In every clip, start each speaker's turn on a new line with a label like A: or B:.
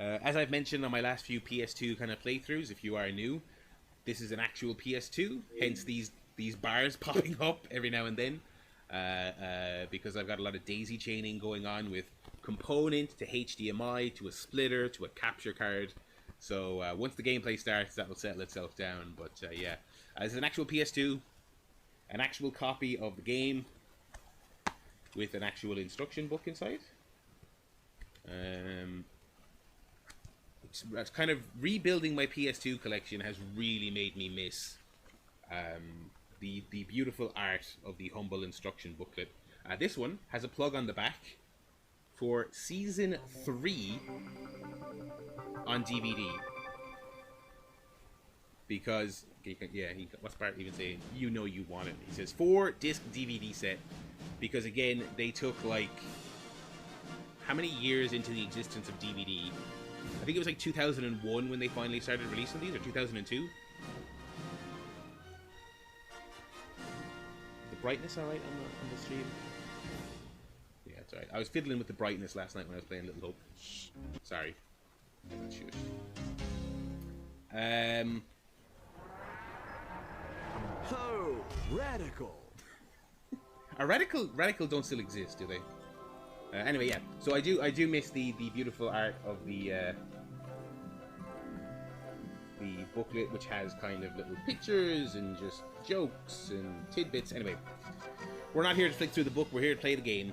A: As I've mentioned on my last few PS2 kind of playthroughs, if you are new, this is an actual PS2, hence these bars popping up every now and then, because I've got a lot of daisy chaining going on with component to HDMI to a splitter to a capture card. So once the gameplay starts, that will settle itself down. But yeah, this is an actual PS2, an actual copy of the game with an actual instruction book inside. It's kind of rebuilding my PS2 collection has really made me miss the beautiful art of the humble instruction booklet. This one has a plug on the back for Season 3 on DVD. Because, yeah, what's Bart even saying? You know you want it. He says 4-disc DVD set. Because again, they took like, how many years into the existence of DVD? I think it was like 2001 when they finally started releasing these, or 2002. The brightness alright on the stream? Yeah, it's alright. I was fiddling with the brightness last night when I was playing Little Hope. Shh. Sorry. Shush.
B: Oh, radical!
A: Radical don't still exist, do they? Anyway, yeah. So I do miss the beautiful art of the booklet, which has kind of little pictures and just jokes and tidbits. Anyway, we're not here to flick through the book. We're here to play the game.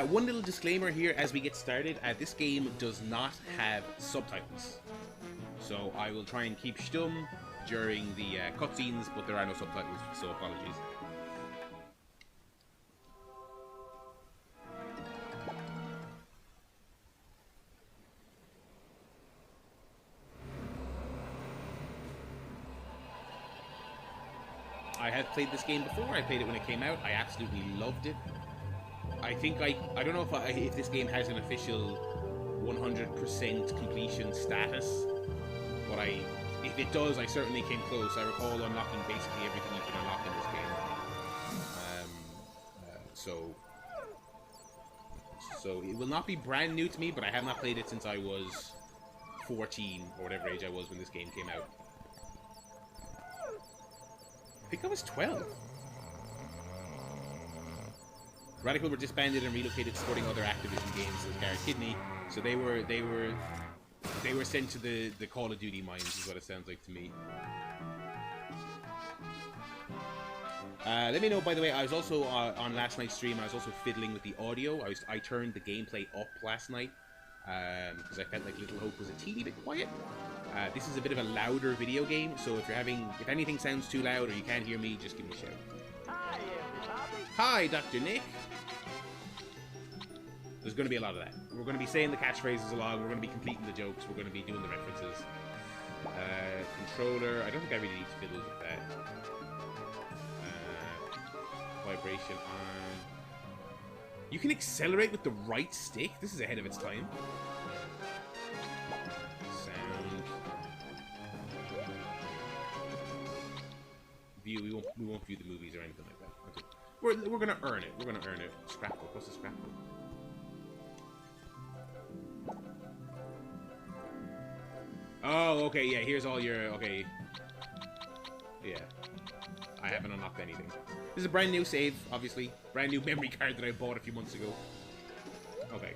A: One little disclaimer here as we get started. This game does not have subtitles, so I will try and keep stum during the cutscenes, but there are no subtitles, so apologies. I have played this game before. I played it when it came out. I absolutely loved it. I think I don't know if this game has an official 100% completion status, but if it does, I certainly came close. I recall unlocking basically everything you can unlock in this game. So it will not be brand new to me, but I have not played it since I was 14 or whatever age I was when this game came out. I think I was 12. Radical were disbanded and relocated, supporting other Activision games as Garrett Kidney. So they were sent to the Call of Duty mines, is what it sounds like to me. Let me know, by the way, I was also on last night's stream. I was also fiddling with the audio. I turned the gameplay up last night because I felt like Little Hope was a teeny bit quiet. This is a bit of a louder video game, so if anything sounds too loud or you can't hear me, just give me a shout.
B: Hi, everybody!
A: Hi, Dr. Nick! There's going to be a lot of that. We're going to be saying the catchphrases along, we're going to be completing the jokes, we're going to be doing the references. Controller, I don't think I really need to fiddle with that. Vibration on. You can accelerate with the right stick? This is ahead of its time. View. We won't view the movies or anything like that. Okay. We're gonna earn it. We're gonna earn it. Scrapbook. What's a scrapbook? Oh, okay. Yeah. Here's all your. Okay. Yeah. I haven't unlocked anything. This is a brand new save, obviously. Brand new memory card that I bought a few months ago. Okay.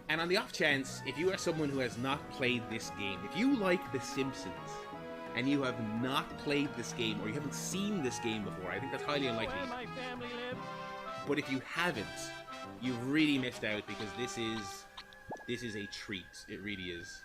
A: And on the off chance, if you are someone who has not played this game, if you like The Simpsons, and you have not played this game, or you haven't seen this game before, I think that's highly unlikely.
B: Where my family live?
A: But if you haven't, you've really missed out, because this is a treat. It really is.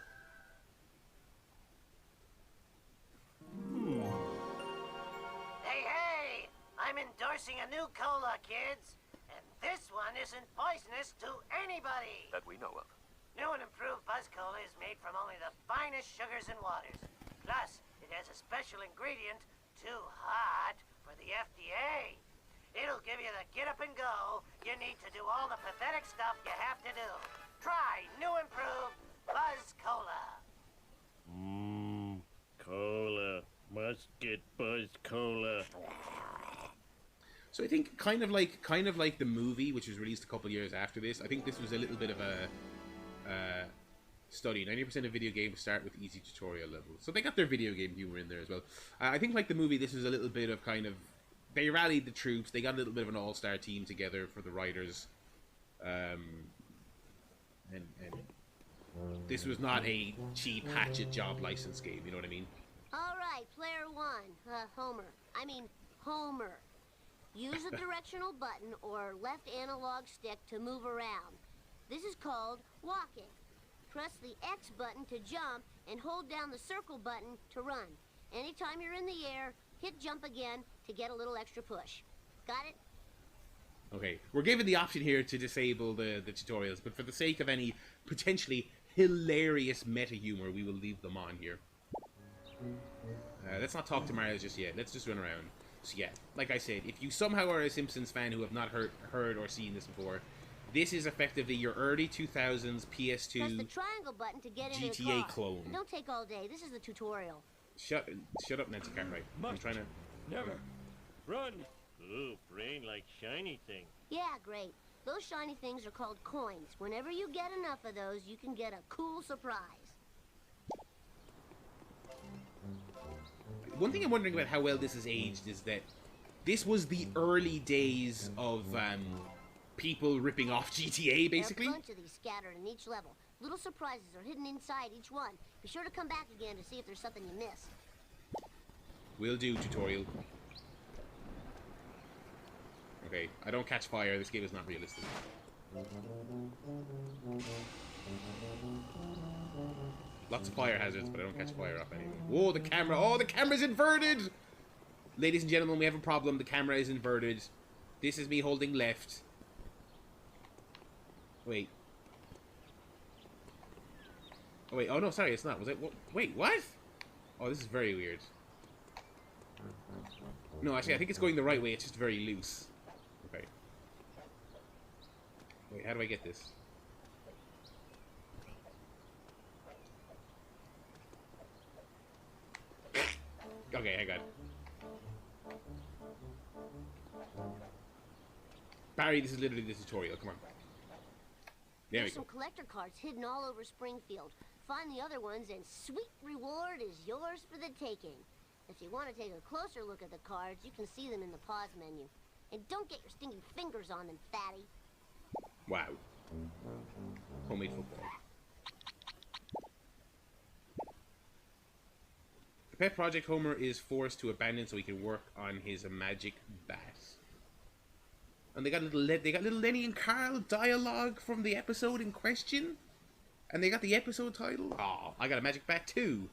C: Hey! I'm endorsing a new cola, kids. And this one isn't poisonous to anybody.
D: That we know of.
C: New and improved Buzz Cola is made from only the finest sugars and waters. Plus, it has a special ingredient, too hot for the FDA. It'll give you the get up and go you need to do all the pathetic stuff you have to do. Try new improved Buzz Cola.
B: Cola. Must get Buzz Cola.
A: So I think kind of like the movie, which was released a couple of years after this. I think this was a little bit of a study. 90% of video games start with easy tutorial levels, so they got their video game humor in there as well. I think like the movie, this was a little bit of kind of, they rallied the troops. They got a little bit of an all-star team together for the writers, and this was not a cheap hatchet job license game. You know what I mean?
D: All right, player one, Homer. Use a directional button or left analog stick to move around. This is called walking. Press the X button to jump and hold down the circle button to run. Anytime you're in the air, hit jump again to get a little extra push. Got it?
A: Okay, we're given the option here to disable the tutorials, but for the sake of any potentially hilarious meta humor, we will leave them on here. Let's not talk to Mario just yet. Let's just run around. So yeah, like I said, if you somehow are a Simpsons fan who have not heard or seen this before, this is effectively your early 2000s PS2
D: Press the triangle button to get into the
A: GTA
D: car.
A: clone.
D: Don't take all day. This is the tutorial.
A: Shut up, Nancy Cartwright. I'm trying to...
E: Never. Run. Ooh, brain like shiny thing.
D: Yeah, great. Those shiny things are called coins. Whenever you get enough of those, you can get a cool surprise.
A: One thing I'm wondering about how well this is aged is that this was the early days of people ripping off GTA, basically.
D: There are a bunch of these scattered in each level. Little surprises are hidden inside each one. Be sure to come back again to see if there's something you missed.
A: Will do, tutorial. Okay, I don't catch fire. This game is not realistic. Lots of fire hazards, but I don't catch fire off anything. Whoa, the camera! Oh, the camera's inverted! Ladies and gentlemen, we have a problem. The camera is inverted. This is me holding left. Wait. Oh, wait. Oh, no, sorry, it's not. Was it? Wait, what? Oh, this is very weird. No, actually, I think it's going the right way. It's just very loose. Okay. Wait, how do I get this? Okay, I got it. Barry, this is literally the tutorial. Come on. There we
D: There's
A: go.
D: some collector cards hidden all over Springfield. Find the other ones and sweet reward is yours for the taking. If you want to take a closer look at the cards, you can see them in the pause menu. And don't get your stinky fingers on them, fatty.
A: Wow. Homemade football. The pet project Homer is forced to abandon so he can work on his magic bat. And they got little Lenny and Carl dialogue from the episode in question. And they got the episode title. Oh, I got a magic bat too.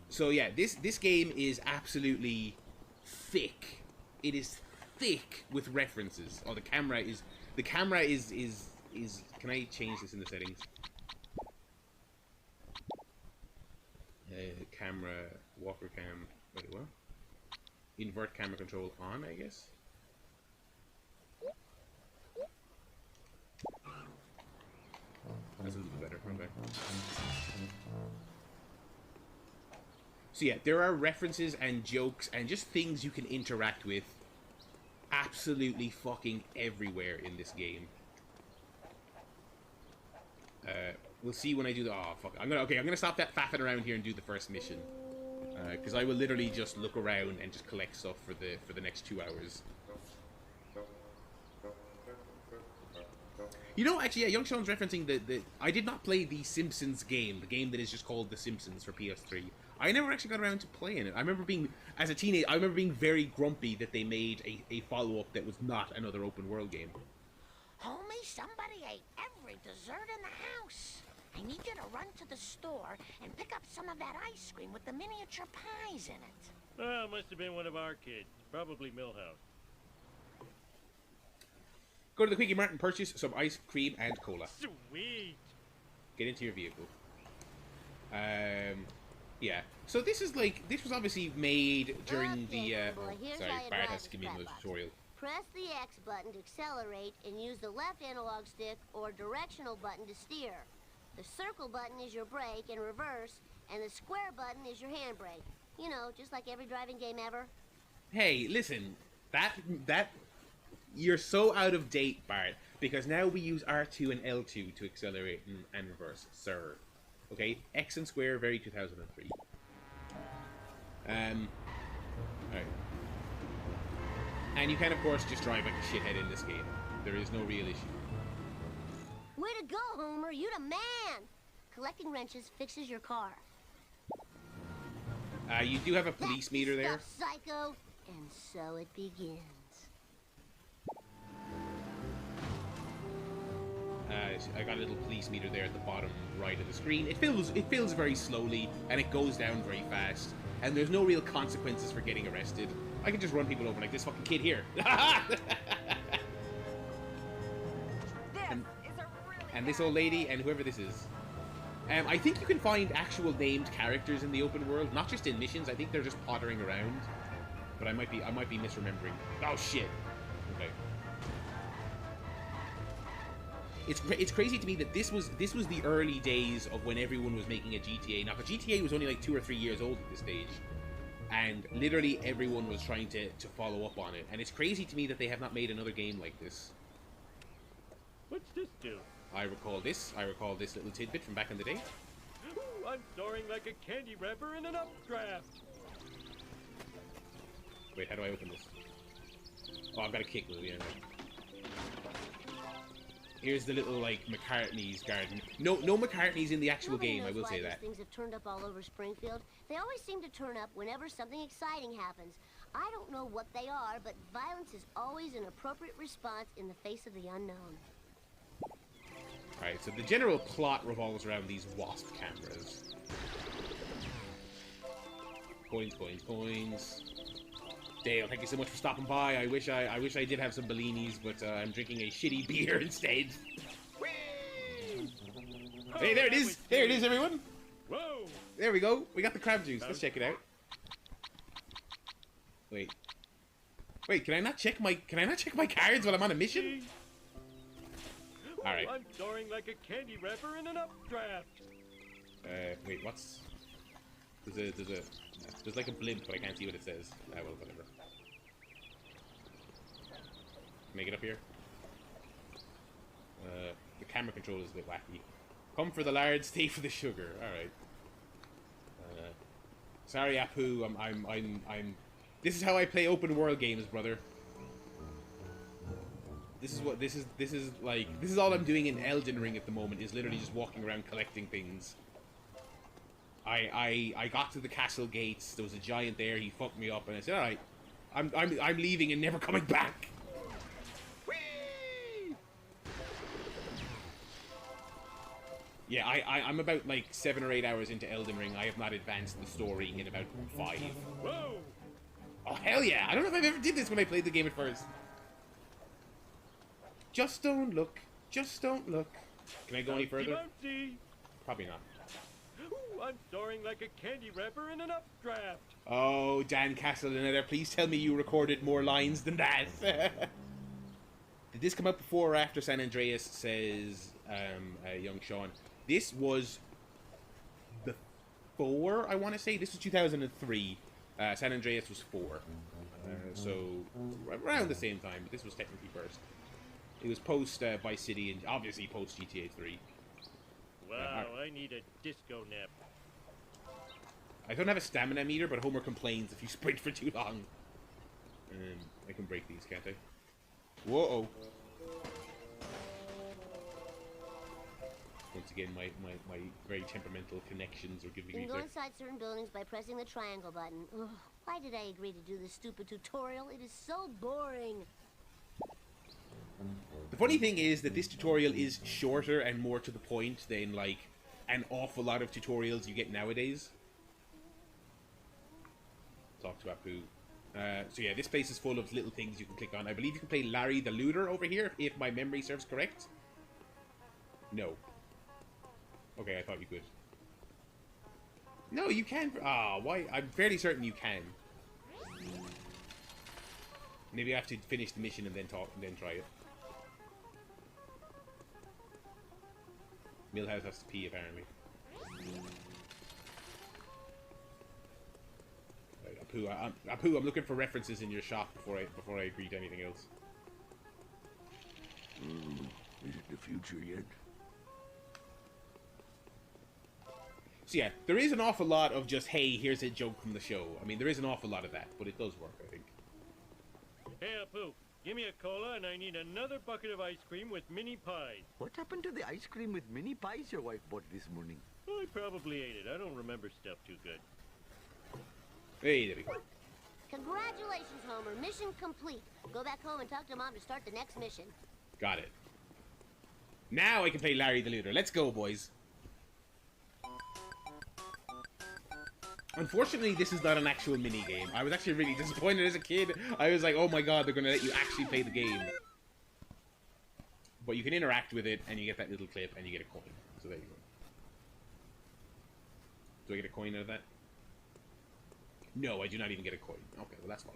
A: So yeah, this game is absolutely thick. It is thick with references. Oh, the camera is can I change this in the settings? Camera, walker cam, wait, what? Invert camera control on, I guess? That's a little better, okay. So yeah, there are references and jokes and just things you can interact with absolutely fucking everywhere in this game. We'll see when I do the... Oh, fuck. I'm gonna stop that faffing around here and do the first mission. Because I will literally just look around and just collect stuff for the next 2 hours. You know, actually, yeah, Young Sean's referencing the... I did not play the Simpsons game, the game that is just called The Simpsons for PS3. I never actually got around to playing it. I remember being, as a teenager, I remember being very grumpy that they made a follow-up that was not another open-world game.
F: Homie, somebody ate every dessert in the house. I need you to run to the store and pick up some of that ice cream with the miniature pies in it.
E: Well, must have been one of our kids. Probably Millhouse.
A: Go to the Quickie Mart and purchase some ice cream and cola.
E: Sweet.
A: Get into your vehicle. Yeah. So this is like, this was obviously made during
D: Okay,
A: the,
D: boy, here's
A: sorry,
D: how you
A: Bart
D: drive
A: has to give me
D: this
A: another
D: crap box.
A: tutorial.
D: Press the X button to accelerate and use the left analog stick or directional button to steer. The circle button is your brake and reverse, and the square button is your handbrake. You know, just like every driving game ever.
A: Hey, listen, that you're so out of date, Bart, because now we use R2 and L2 to accelerate and reverse, sir. Okay, X and square, very 2003. Alright. And you can, of course, just drive like a shithead in this game. There is no real issue.
D: Way to go, Homer! You're the man! Collecting wrenches fixes your car.
A: You do have a police meter there.
D: Stuff, psycho! And so it begins.
A: I got a little police meter there at the bottom right of the screen. It fills very slowly, and it goes down very fast. And there's no real consequences for getting arrested. I can just run people over like this fucking kid here. and this old lady and whoever this is. I think you can find actual named characters in the open world, not just in missions. I think they're just pottering around. But I might be misremembering. Oh shit. Okay. It's crazy to me that this was the early days of when everyone was making a GTA. Now, the GTA was only like 2 or 3 years old at this stage, and literally everyone was trying to follow up on it. And it's crazy to me that they have not made another game like this.
E: What's this do?
A: I recall this little tidbit from back in the day.
E: Ooh, I'm soaring like a candy wrapper in an updraft.
A: Wait, how do I open this? Oh, I've got a kick wheel, yeah. Here's the little, like, McCartney's garden. No McCartney's in the actual game, I will say that.
D: Things have turned up all over Springfield. They always seem to turn up whenever something exciting happens. I don't know what they are, but violence is always an appropriate response in the face of the unknown.
A: Alright, so the general plot revolves around these wasp cameras. Coins, coins, coins. Dale, thank you so much for stopping by. I wish I did have some Bellinis, but I'm drinking a shitty beer instead. Whee! Hey, there it is! There it is, everyone!
E: Whoa!
A: There we go. We got the crab juice. Let's check it out. Wait. Wait, can I not check my cards while I'm on a mission? All right.
E: I'm soaring like a candy wrapper in an updraft.
A: Wait, what's... There's like a blimp, but I can't see what it says. Ah, well, whatever. Make it up here. The camera control is a bit wacky. Come for the lard, stay for the sugar. All right. Sorry, Apu. I'm. This is how I play open world games, brother. This is all I'm doing in Elden Ring at the moment. Is literally just walking around collecting things. I got to the castle gates. There was a giant there. He fucked me up, and I said, "All right, I'm leaving and never coming back." Whee! Yeah, I'm about like 7 or 8 hours into Elden Ring. I have not advanced the story in about 5.
E: Whoa!
A: Oh hell yeah! I don't know if I've ever did this when I played the game at first. Just don't look. Just don't look. Can I go any further?
E: Bouncy.
A: Probably not.
E: Ooh, I'm soaring like a candy wrapper in an updraft.
A: Oh, Dan Castellaneta, please tell me you recorded more lines than that. Did this come out before or after San Andreas, says young Sean? This was before, I want to say. This was 2003. San Andreas was 4. So, around the same time, but this was technically first. It was post Vice City and obviously post GTA 3.
E: Wow, I need a disco nap.
A: I don't have a stamina meter, but Homer complains if you sprint for too long. I can break these, can't I? Whoa! Once again, my very temperamental connections are giving me...
D: You can go inside certain buildings by pressing the triangle button. Ugh, why did I agree to do this stupid tutorial? It is so boring.
A: The funny thing is that this tutorial is shorter and more to the point than, like, an awful lot of tutorials you get nowadays. Talk to Apu. So yeah, this place is full of little things you can click on. I believe you can play Larry the Looter over here, if my memory serves correct. No. Okay, I thought you could. No, you can. Ah, why? I'm fairly certain you can. Maybe I have to finish the mission and then try it. Millhouse has to pee, apparently. Right, Apu, Apu, I'm looking for references in your shop before I agree to anything else.
B: Is it the future yet?
A: So yeah, there is an awful lot of just, hey, here's a joke from the show. I mean, there is an awful lot of that, but it does work, I think.
E: Hey, Apu, give me a cola and I need another bucket of ice cream with mini pies.
B: What happened to the ice cream with mini pies your wife bought this morning?
E: I probably ate it. I don't remember stuff too good.
A: Hey, there we go.
D: Congratulations, Homer. Mission complete. Go back home and talk to Mom to start the next mission.
A: Got it. Now I can play Larry the Looter. Let's go, boys. Unfortunately, this is not an actual mini-game. I was actually really disappointed as a kid. I was like, oh my god, they're going to let you actually play the game. But you can interact with it, and you get that little clip, and you get a coin. So there you go. Do I get a coin out of that? No, I do not even get a coin. Okay, well that's fine.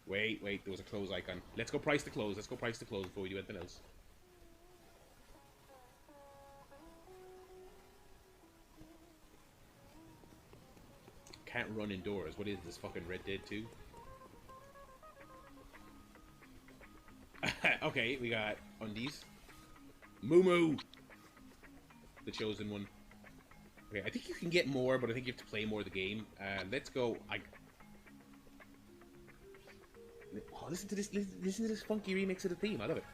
A: Wait, there was a close icon. Let's go price the close. Let's go price the close before we do anything else. Can't run indoors. What is this, fucking Red Dead 2? Okay, we got undies. Moo Moo! The chosen one. Okay, I think you can get more, but I think you have to play more of the game. Let's go. Oh, listen to this funky remix of the theme. I love it.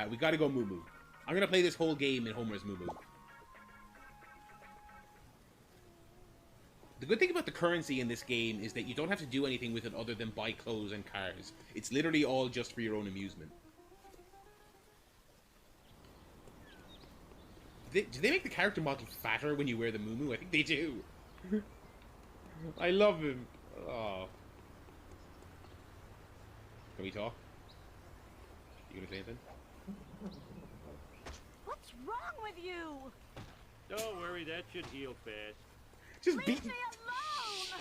A: We gotta go Moo Moo. I'm gonna play this whole game in Homer's Moo Moo. The good thing about the currency in this game is that you don't have to do anything with it other than buy clothes and cars. It's literally all just for your own amusement. Do they make the character model fatter when you wear the Moo Moo? I think they do. I love him. Oh. Can we talk? You gonna say anything?
F: What's wrong with you?
E: Don't worry, that should heal fast.
A: Just
F: Leave
A: beat
F: me alone!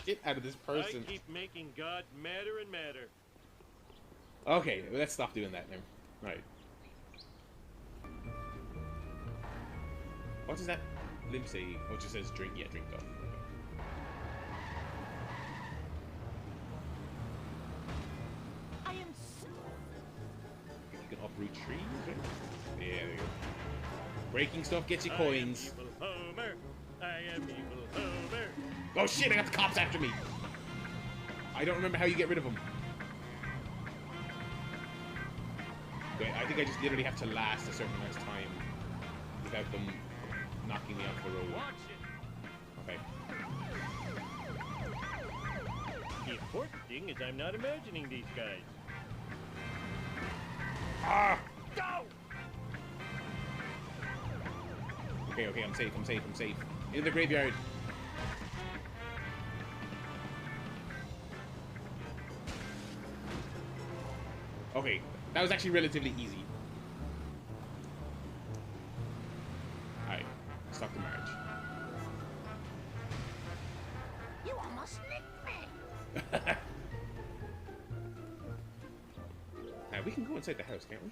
A: shit out of this person.
E: I keep making God madder and madder.
A: Okay, let's stop doing that now. Right. What does that limp say? Oh, it just says drink. Yeah, drink off.
F: I am so...
A: You can uproot trees, right? Yeah, there you go. Breaking stuff gets you coins.
E: I am evil Homer. I am evil Homer.
A: Oh shit, I got the cops after me! I don't remember how you get rid of them. Okay, I think I just literally have to last a certain amount of time without them knocking me off the road.
E: Watch it.
A: Okay.
E: The important thing is I'm not imagining these guys.
A: Ah!
E: Go!
A: Okay, I'm safe. In the graveyard. Okay, that was actually relatively easy. Alright, stop the marriage.
F: You almost nicked me!
A: Now, we can go inside the house, can't we?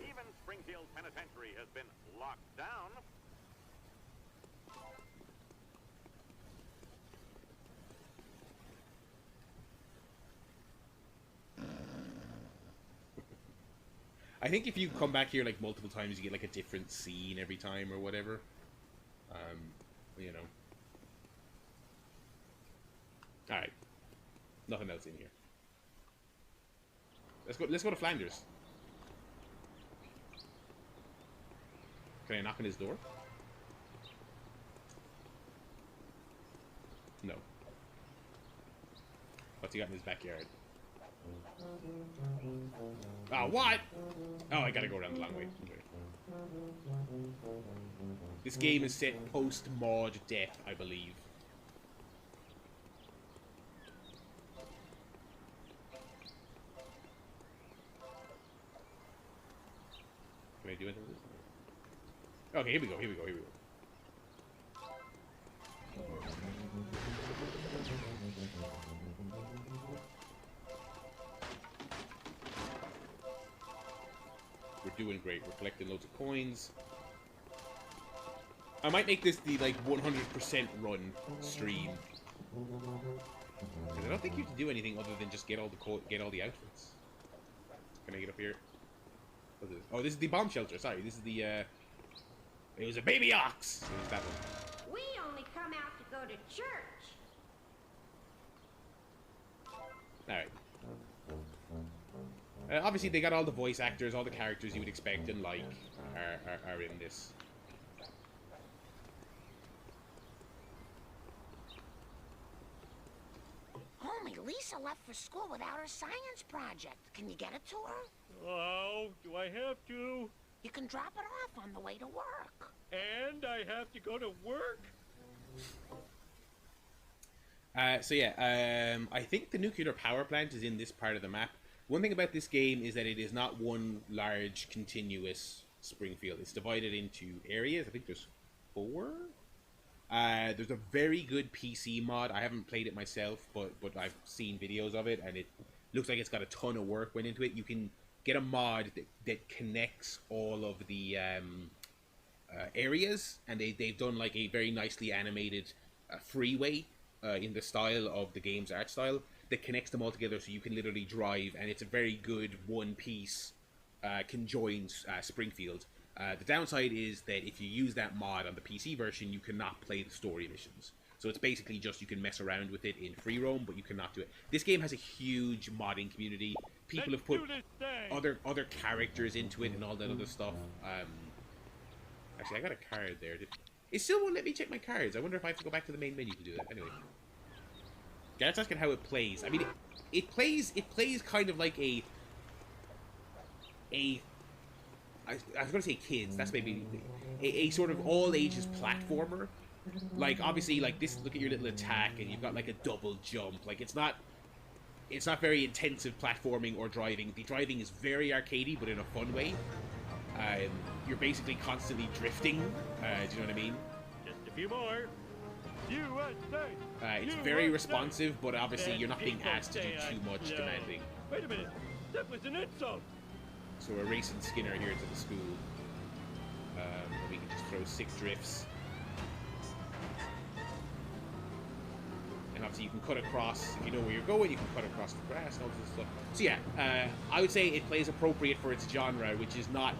G: Even Springfield Penitentiary has been locked down.
A: I think if you come back here like multiple times, you get like a different scene every time or whatever. You know. Alright. Nothing else in here. Let's go to Flanders. Can I knock on his door? No. What's he got in his backyard? Oh, what? Oh, I gotta go around the long way. Okay. This game is set post-mod death, I believe. Can I do anything with this? Okay, here we go. We're doing great. We're collecting loads of coins. I might make this the like 100% run stream. I don't think you can do anything other than just get all the outfits. Can I get up here? What's this? Oh, this is the bomb shelter. Sorry, this is the it was a baby ox. It was that one.
D: We only come out to go to church.
A: All right. Obviously, they got all the voice actors, all the characters you would expect and like are in this.
F: Homie, Lisa left for school without her science project. Can you get it to her?
E: Oh, do I have to?
F: You can drop it off on the way to work.
E: And I have to go to work?
A: So yeah, I think the nuclear power plant is in this part of the map. One thing about this game is that it is not one large continuous Springfield. It's divided into areas. I think there's 4. There's a very good PC mod. I haven't played it myself, but I've seen videos of it, and it looks like it's got a ton of work went into it. You can get a mod that connects all of the areas, and they've done like a very nicely animated freeway in the style of the game's art style that connects them all together, so you can literally drive, and it's a very good one-piece conjoined Springfield. The downside is that if you use that mod on the PC version, you cannot play the story missions. So it's basically just you can mess around with it in free roam, but you cannot do it. This game has a huge modding community. People have put other characters into it and all that other stuff. Actually, I got a card there. It still won't let me check my cards. I wonder if I have to go back to the main menu to do that. Anyway. Garrett's asking how it plays. I mean, it plays kind of like I was going to say kids. That's maybe a sort of all ages platformer. Like obviously, like this. Look at your little attack, and you've got like a double jump. Like it's not very intensive platforming or driving. The driving is very arcadey, but in a fun way. You're basically constantly drifting. Do you know what I mean?
E: Just a few more. USA!
A: It's very responsive, but obviously you're not being asked to do too much demanding.
E: Wait a minute, that was an insult.
A: So we're racing Skinner here to the school. And we can just throw 6 drifts. And obviously you can cut across, if you know where you're going, you can cut across the grass and all this stuff. So yeah, I would say it plays appropriate for its genre, which is not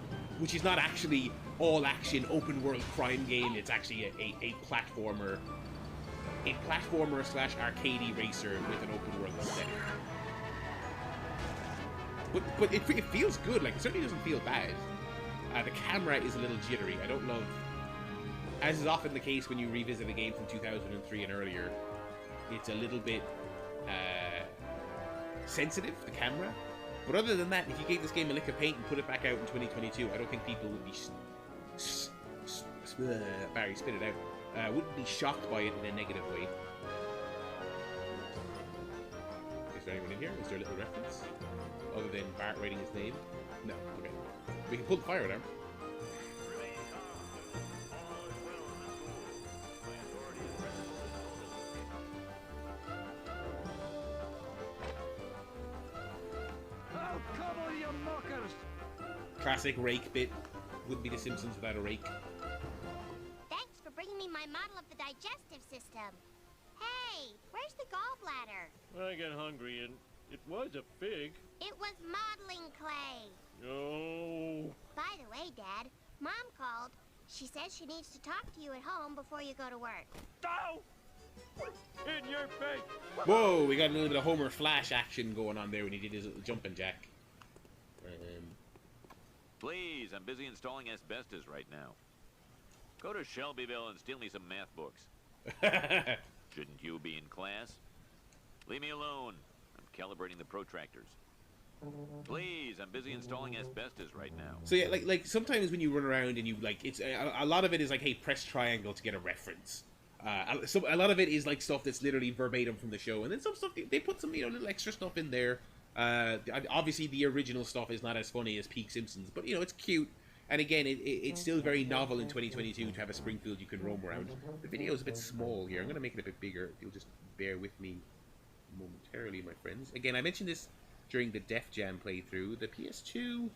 A: actually all action open world crime game. It's actually a platformer. A platformer / arcadey racer with an open world setting. But it feels good. Like, it certainly doesn't feel bad. The camera is a little jittery. I don't love... As is often the case when you revisit a game from 2003 and earlier, it's a little bit sensitive, the camera. But other than that, if you gave this game a lick of paint and put it back out in 2022, I don't think people would be... Barry, spit it out. Wouldn't be shocked by it in a negative way. Is there anyone in here? Is there a little reference? Other than Bart writing his name? No, okay. We can pull the fire alarm.
B: Oh, come on, you mockers!
A: Classic rake bit. Wouldn't be the Simpsons without a rake.
D: Thanks for bringing me my model of the digestive system. Hey, where's the gallbladder?
E: I got hungry and it was a fig.
D: It was modeling clay.
E: No.
D: By the way, Dad, Mom called. She says she needs to talk to you at home before you go to work.
E: Oh! In your face!
A: Whoa, we got a little bit of Homer Flash action going on there when he did his little jumping jack.
H: Please, I'm busy installing asbestos right now. Go to Shelbyville and steal me some math books. Shouldn't you be in class? Leave me alone. I'm calibrating the protractors. Please, I'm busy installing asbestos right now.
A: So yeah, like sometimes when you run around and you like, it's a lot of it is like, hey, press triangle to get a reference. A lot of it is like stuff that's literally verbatim from the show, and then some stuff they put some little extra stuff in there. Obviously, the original stuff is not as funny as Peak Simpsons, but it's cute. And again, it's still very novel in 2022 to have a Springfield you can roam around. The video is a bit small here. I'm going to make it a bit bigger. If you'll just bear with me momentarily, my friends. Again, I mentioned this during the Def Jam playthrough. The PS2... Some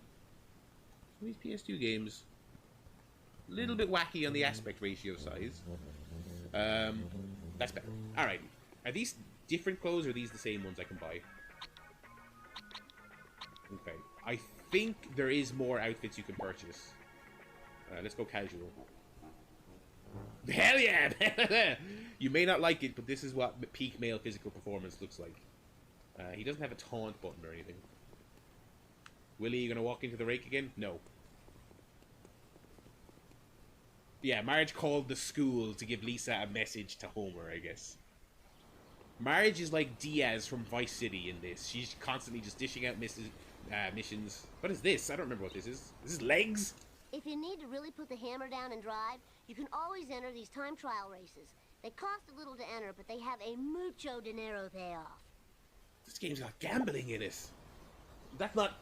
A: of these PS2 games little bit wacky on the aspect ratio size. That's better. Alright. Are these different clothes or are these the same ones I can buy? Okay. I think there is more outfits you can purchase. Let's go casual. Hell yeah! You may not like it, but this is what peak male physical performance looks like. He doesn't have a taunt button or anything. Willie, you gonna walk into the rake again? No. Yeah, Marge called the school to give Lisa a message to Homer, I guess. Marge is like Diaz from Vice City in this. She's constantly just dishing out missions. What is this? I don't remember what this is. This is legs?
D: If you need to really put the hammer down and drive, you can always enter these time trial races. They cost a little to enter, but they have a mucho dinero payoff.
A: This game's got gambling in it. That's not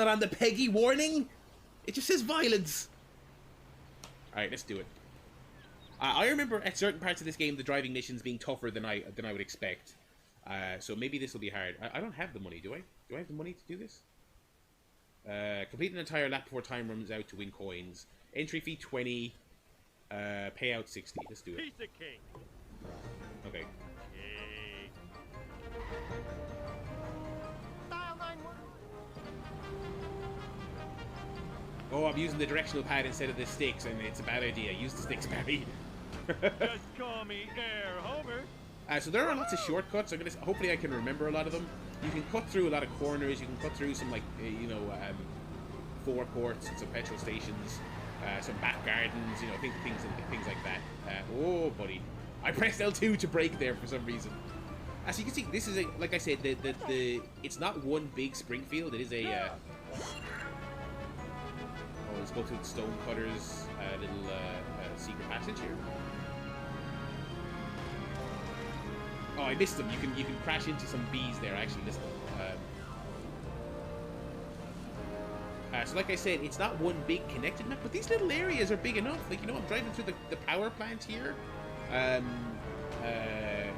A: on the Peggy warning. It just says violence. Alright, let's do it. I remember at certain parts of this game the driving missions being tougher than I would expect. So maybe this will be hard. I don't have the money, do I? Do I have the money to do this? Complete an entire lap before time runs out to win coins. Entry fee 20. Payout 60. Let's do it.
E: Piece of cake.
A: Okay.
E: Yay.
F: Dial 911.
A: Oh, I'm using the directional pad instead of the sticks, and it's a bad idea. Use the sticks, Barry.
E: Just call me Air Homer.
A: So there are lots of shortcuts. Hopefully I can remember a lot of them. You can cut through a lot of corners. You can cut through some, like, forecourts and some petrol stations, some back gardens, things like that. Oh, buddy. I pressed L2 to brake there for some reason. As you can see, this is like I said, it's not one big Springfield. It is a. Let's go to the Stonecutters little secret passage here. Oh, I missed them. You can crash into some bees there. I actually missed them. So like I said, it's not one big connected map, but these little areas are big enough. Like, I'm driving through the power plant here.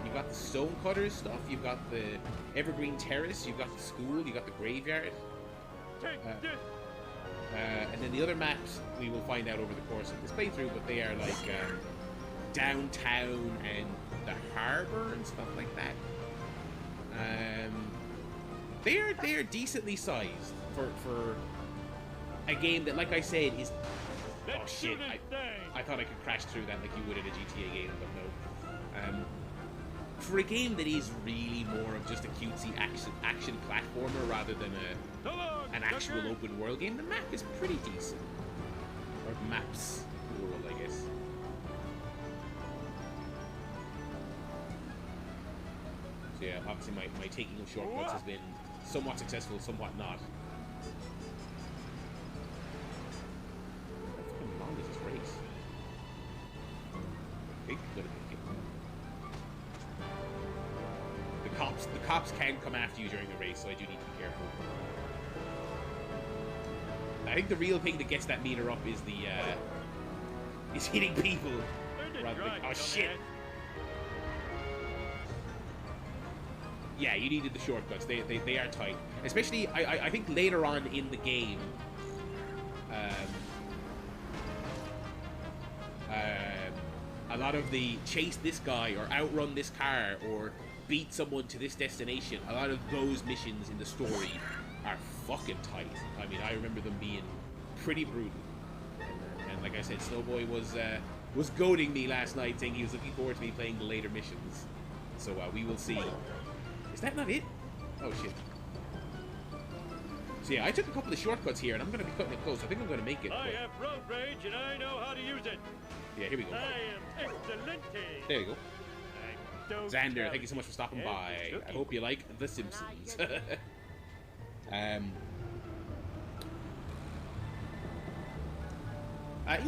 A: You've got the Stonecutters stuff. You've got the Evergreen Terrace. You've got the school. You've got the graveyard.
E: Take this.
A: And then the other maps we will find out over the course of this playthrough, but they are like downtown and the harbor and stuff like that. They are decently sized for a game that, like I said, is. Oh shit! I thought I could crash through that like you would in a GTA game, but no. For a game that is really more of just a cutesy action platformer rather than an actual open world game, the map is pretty decent. Or maps, plural, I guess. So yeah, obviously my taking of shortcuts has been somewhat successful, somewhat not. How fucking long is this race? Big good. The cops can come after you during the race, so I do need to be careful. I think the real thing that gets that meter up is is hitting people. Rather than, oh shit! Yeah, you needed the shortcuts. They are tight. Especially, I think later on in the game, a lot of the chase this guy or outrun this car or beat someone to this destination, a lot of those missions in the story are fucking tight. I mean, I remember them being pretty brutal. And like I said, Snowboy was goading me last night, saying he was looking forward to me playing the later missions. So we will see. Is that not it? Oh shit. So yeah, I took a couple of shortcuts here, and I'm going to be cutting it close. I think I'm going to make it.
E: I have road rage, and I know how to use it.
A: Yeah, here we go.
E: I am excelente.
A: There you go.
E: Don't
A: Xander,
E: tell
A: thank you so much for stopping
E: me.
A: by. I hope you like The Simpsons. In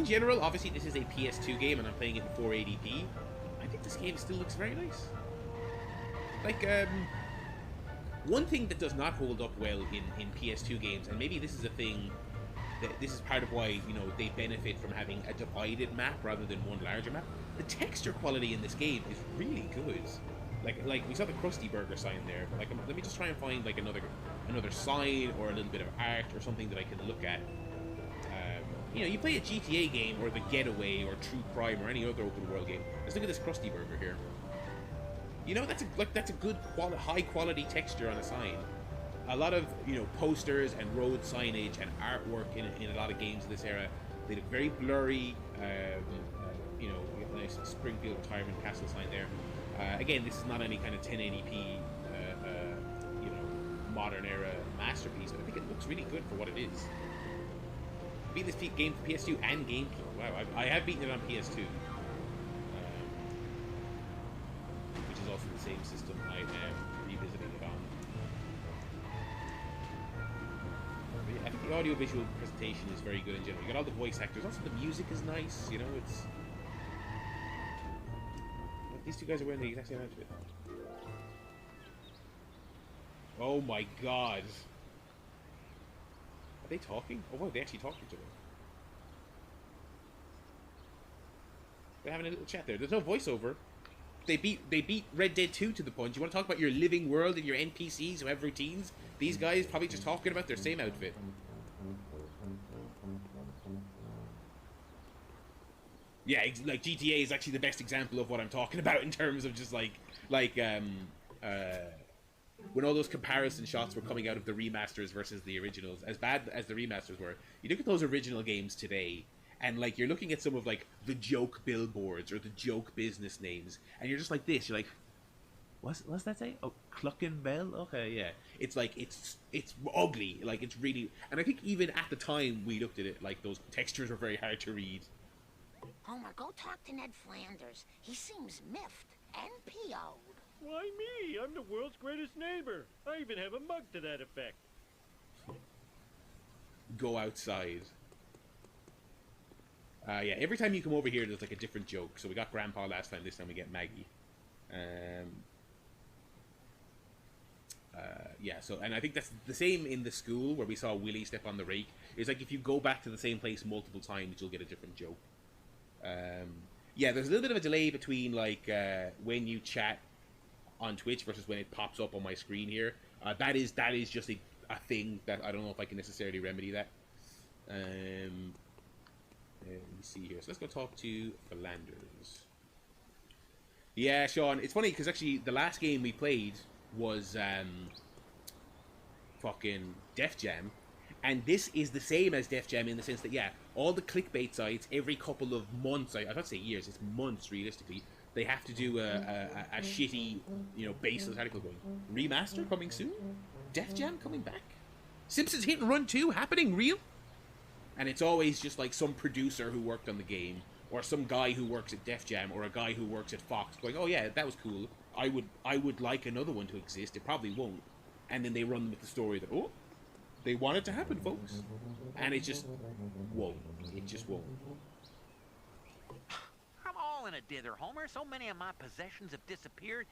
A: general, obviously this is a PS2 game and I'm playing it in 480p. I think this game still looks very nice. Like, one thing that does not hold up well in PS2 games, and maybe this is a thing, that this is part of why, they benefit from having a divided map rather than one larger map. The texture quality in this game is really good. Like we saw the Krusty Burger sign there, but let me just try and find like another sign or a little bit of art or something that I can look at. you know, you play a GTA game or The Getaway or True Crime or any other open world game. Let's look at this Krusty Burger here. You know, that's a good high quality texture on a sign. A lot of, you know, posters and road signage and artwork in a lot of games in this era, they look very blurry. You know, we got a nice Springfield Retirement Castle sign there. Again, this is not any kind of 1080p, you know, modern era masterpiece, but I think it looks really good for what it is. Beat this game for PS2 and GameCube. Wow, I have beaten it on PS2, which is also the same system I am revisiting it on. But yeah, I think the audio-visual presentation is very good in general. You got all the voice actors. Also, the music is nice. You know, it's. These two guys are wearing the exact same outfit. Oh my god. Are they talking? Oh, wow, they actually talk to each other. They're having a little chat there. There's no voiceover. They beat Red Dead 2 to the punch. You want to talk about your living world and your NPCs who have routines? These guys probably just talking about their same outfit. Yeah, like GTA is actually the best example of what I'm talking about in terms of just like when all those comparison shots were coming out of the remasters versus the originals, as bad as the remasters were, you look at those original games today, and like you're looking at some of like the joke billboards or the joke business names, and you're just like this. You're like, what's that say? Oh, Cluckin' Bell. Okay, yeah. It's like it's ugly. Like it's really. And I think even at the time we looked at it, like those textures were very hard to read.
F: Homer, go talk to Ned Flanders. He seems miffed and PO'd.
E: Why me? I'm the world's greatest neighbor. I even have a mug to that effect.
A: Go outside. Yeah, every time you come over here, there's like a different joke. So we got Grandpa last time. This time we get Maggie. Yeah, so, and I think that's the same in the school where we saw Willie step on the rake. It's like if you go back to the same place multiple times, you'll get a different joke. Yeah, there's a little bit of a delay between like when you chat on Twitch versus when it pops up on my screen here. That is just a thing that I don't know if I can necessarily remedy that. Let me see here. So let's go talk to Philanders. Yeah, Sean, it's funny because actually the last game we played was fucking Def Jam. And this is the same as Def Jam in the sense that, yeah, all the clickbait sites, every couple of months, I don't say years, it's months realistically, they have to do a shitty, you know, baseless article going, remaster coming soon? Def Jam coming back? Simpsons Hit and Run 2 happening real? And it's always just like some producer who worked on the game, or some guy who works at Def Jam, or a guy who works at Fox going, oh yeah, that was cool, I would like another one to exist, it probably won't. And then they run with the story that, oh, they want it to happen, folks. And it just won't. It just won't.
I: I'm all in a dither, Homer. So many of my possessions have disappeared.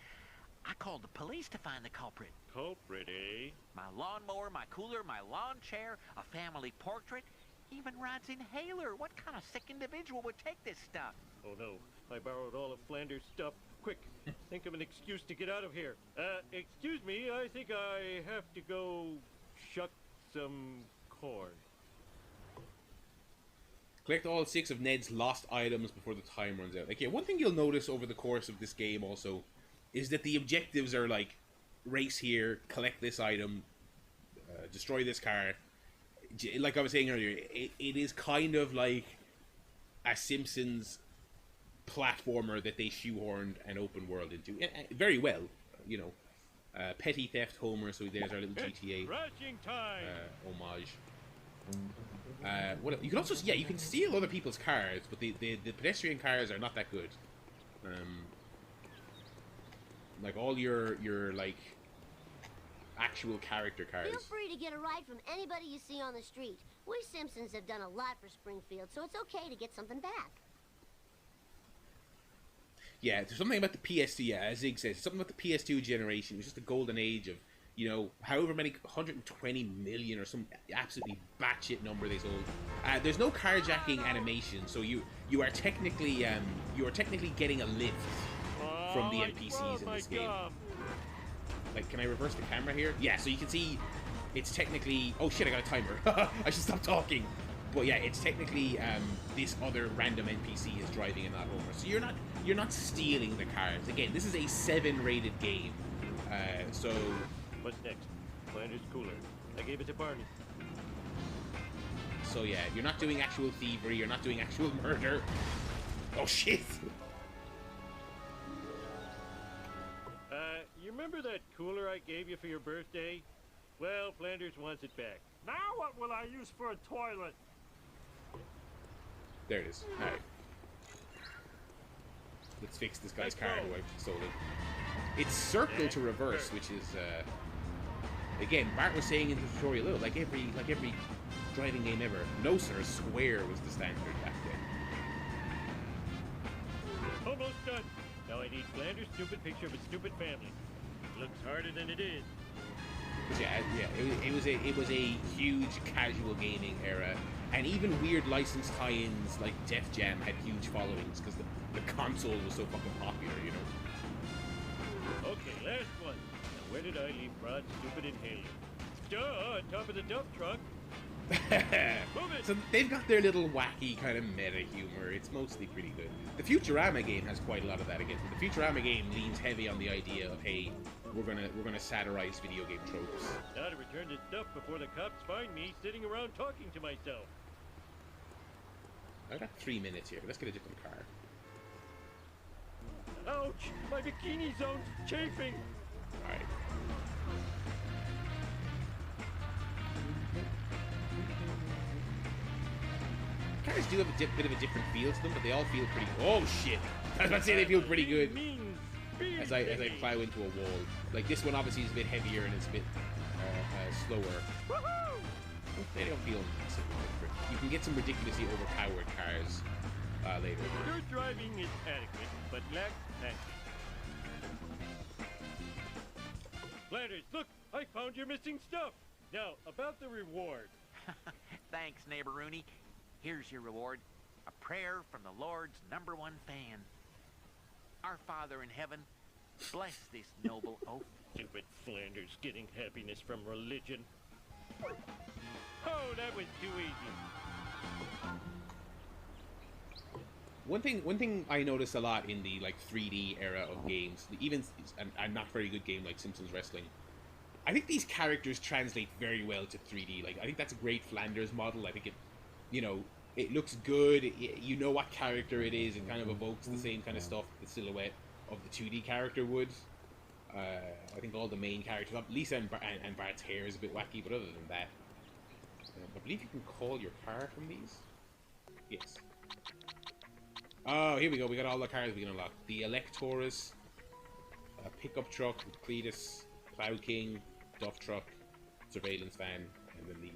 I: I called the police to find the culprit.
E: Culprit, eh?
I: My lawnmower, my cooler, my lawn chair, a family portrait, even Rod's inhaler. What kind of sick individual would take this stuff?
E: Oh no, I borrowed all of Flanders' stuff. Quick, think of an excuse to get out of here. Excuse me, I think I have to go shuck some corn.
A: Collect all 6 of Ned's lost items before the time runs out. Like, yeah, one thing you'll notice over the course of this game also is that the objectives are like, race here, collect this item, destroy this car. Like I was saying earlier, it is kind of like a Simpsons platformer that they shoehorned an open world into. Very well, you know. Petty theft Homer, so there's our little GTA homage. What you can also, yeah, you can steal other people's cars, but the pedestrian cars are not that good. Like all your like actual character cars.
D: Feel free to get a ride from anybody you see on the street. We Simpsons have done a lot for Springfield, so it's okay to get something back.
A: Yeah, there's something about the PS2, yeah, as Zig says, something about the PS2 generation. It was just the golden age of, you know, however many, 120 million or some absolutely batshit number they sold. There's no carjacking animation, so you are technically getting a lift from the NPCs in this game. Like, can I reverse the camera here? Yeah, so you can see it's technically... Oh shit, I got a timer. I should stop talking. But yeah, it's technically this other random NPC is driving and not Homer. So you're not stealing the cars. Again, this is a 7-rated game. So
E: What's next? Flanders Cooler. I gave it to Barney.
A: So yeah, you're not doing actual thievery, you're not doing actual murder. Oh shit!
E: You remember that cooler I gave you for your birthday? Well, Flanders wants it back.
J: Now what will I use for a toilet?
A: There it is. Alright. Let's fix this guy's car who I stole it. It's circle to reverse, which is again, Bart was saying in the tutorial, oh, like every driving game ever. No sir, square was the standard back then.
E: Almost done. Now I need Flanders' stupid picture of a stupid family. Looks harder than it is.
A: But yeah, it was a huge casual gaming era, and even weird licensed tie-ins like Def Jam had huge followings because the console was so fucking popular, you know.
E: Okay, last one. Now where did I leave Rod's stupid inhaler? Duh, on top of the dump truck. Move it.
A: So they've got their little wacky kind of meta humor. It's mostly pretty good. The Futurama game has quite a lot of that again. The Futurama game leans heavy on the idea of, hey, we're gonna satirize video game tropes.
E: Now to return this stuff before the cops find me sitting around talking to myself.
A: I've got 3 minutes here. Let's get a different car.
E: Ouch! My bikini zone's chafing!
A: Alright. Cars do have a bit of a different feel to them, but they all feel pretty... Oh, shit! I was about to say they feel pretty good as I plow into a wall. Like, this one obviously is a bit heavier and it's a bit slower. They don't feel massively different. You can get some ridiculously overpowered cars later.
E: Your driving is adequate, but lacks passion. Flanders, look! I found your missing stuff! Now, about the reward.
I: Thanks, neighbor Rooney. Here's your reward. A prayer from the Lord's #1 fan. Our Father in heaven, bless this noble oath.
E: Stupid Flanders getting happiness from religion. Oh, that was too easy.
A: One thing I notice a lot in the like 3D era of games, even a not very good game like Simpsons Wrestling, I think these characters translate very well to 3D. Like, I think that's a great Flanders model. I think it, you know, it looks good. You know what character it is. It kind of evokes the same kind of stuff the silhouette of the 2D character would. I think all the main characters, Lisa and Bart's hair is a bit wacky, but other than that, I believe you can call your car from these. Yes. Oh, here we go. We got all the cars we can unlock. The Electorus, pickup truck, Cletus, Plow King, Duff truck, surveillance van, and then the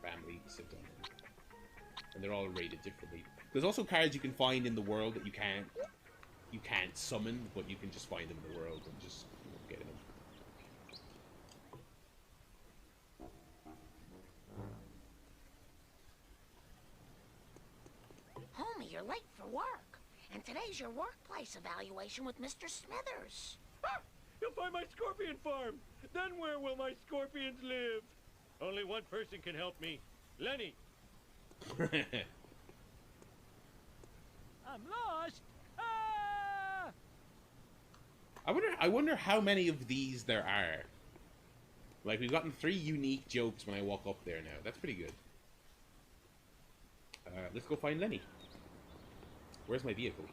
A: family sit down. And they're all rated differently. There's also cards you can find in the world that you can't summon, but you can just find them in the world and just get them.
F: Homie, you're late for work. And today's your workplace evaluation with Mr. Smithers.
E: Ah! You'll find my scorpion farm! Then where will my scorpions live? Only one person can help me. Lenny!
J: I'm lost! Ah!
A: I wonder how many of these there are. Like, we've gotten 3 unique jokes when I walk up there now. That's pretty good. Let's go find Lenny. Where's my vehicle?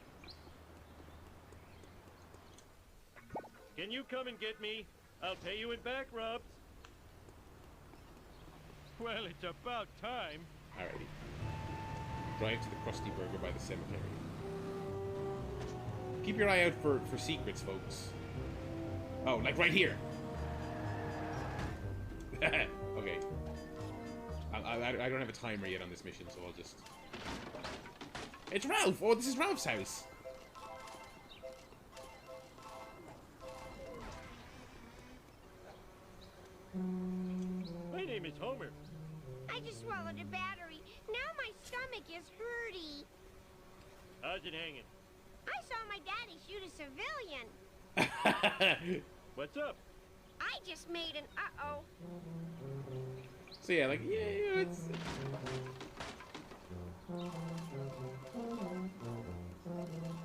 E: Can you come and get me? I'll pay you in back rubs. Well, it's about time.
A: Alrighty. Drive to the Krusty Burger by the cemetery. Keep your eye out for secrets, folks. Oh, like right here. Okay. I don't have a timer yet on this mission, so I'll just... It's Ralph! Oh, this is Ralph's house!
E: My name is Homer.
D: I just swallowed a battery. Now my stomach is hurty.
E: How's it hanging?
D: I saw my daddy shoot a civilian.
E: What's up?
D: I just made an uh-oh.
A: So yeah, like, yeah, it's...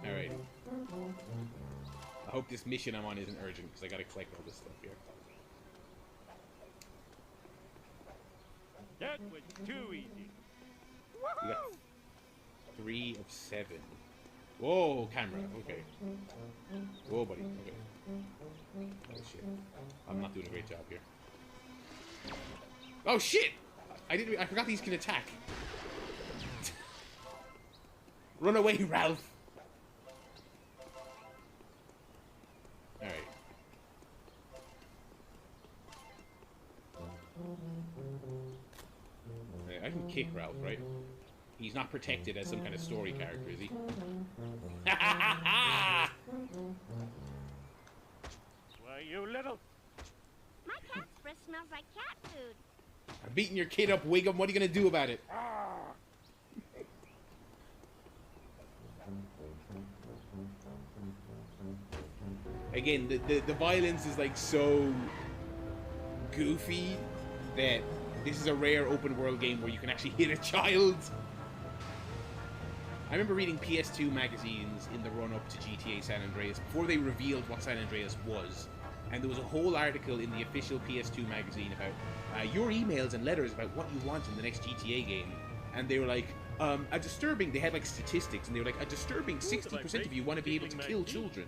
A: Alright. I hope this mission I'm on isn't urgent, because I gotta collect all this stuff here.
E: That was too easy.
A: We got 3 of 7. Whoa, camera. Okay. Whoa, buddy. Okay. Oh, shit. I'm not doing a great job here. Oh, shit! I forgot these can attack. Run away, Ralph! Alright. I can kick Ralph, right? He's not protected as some kind of story character, is he?
E: Why, you little...
D: My cat's breath smells like cat food.
A: I'm beating your kid up, Wiggum. What are you gonna do about it? Again, the violence is like so goofy that this is a rare open world game where you can actually hit a child. I remember reading PS2 magazines in the run-up to GTA San Andreas before they revealed what San Andreas was. And there was a whole article in the official PS2 magazine about your emails and letters about what you want in the next GTA game. And they were like, a disturbing, they had like statistics, and they were like, a disturbing 60% of you want to be able to kill children.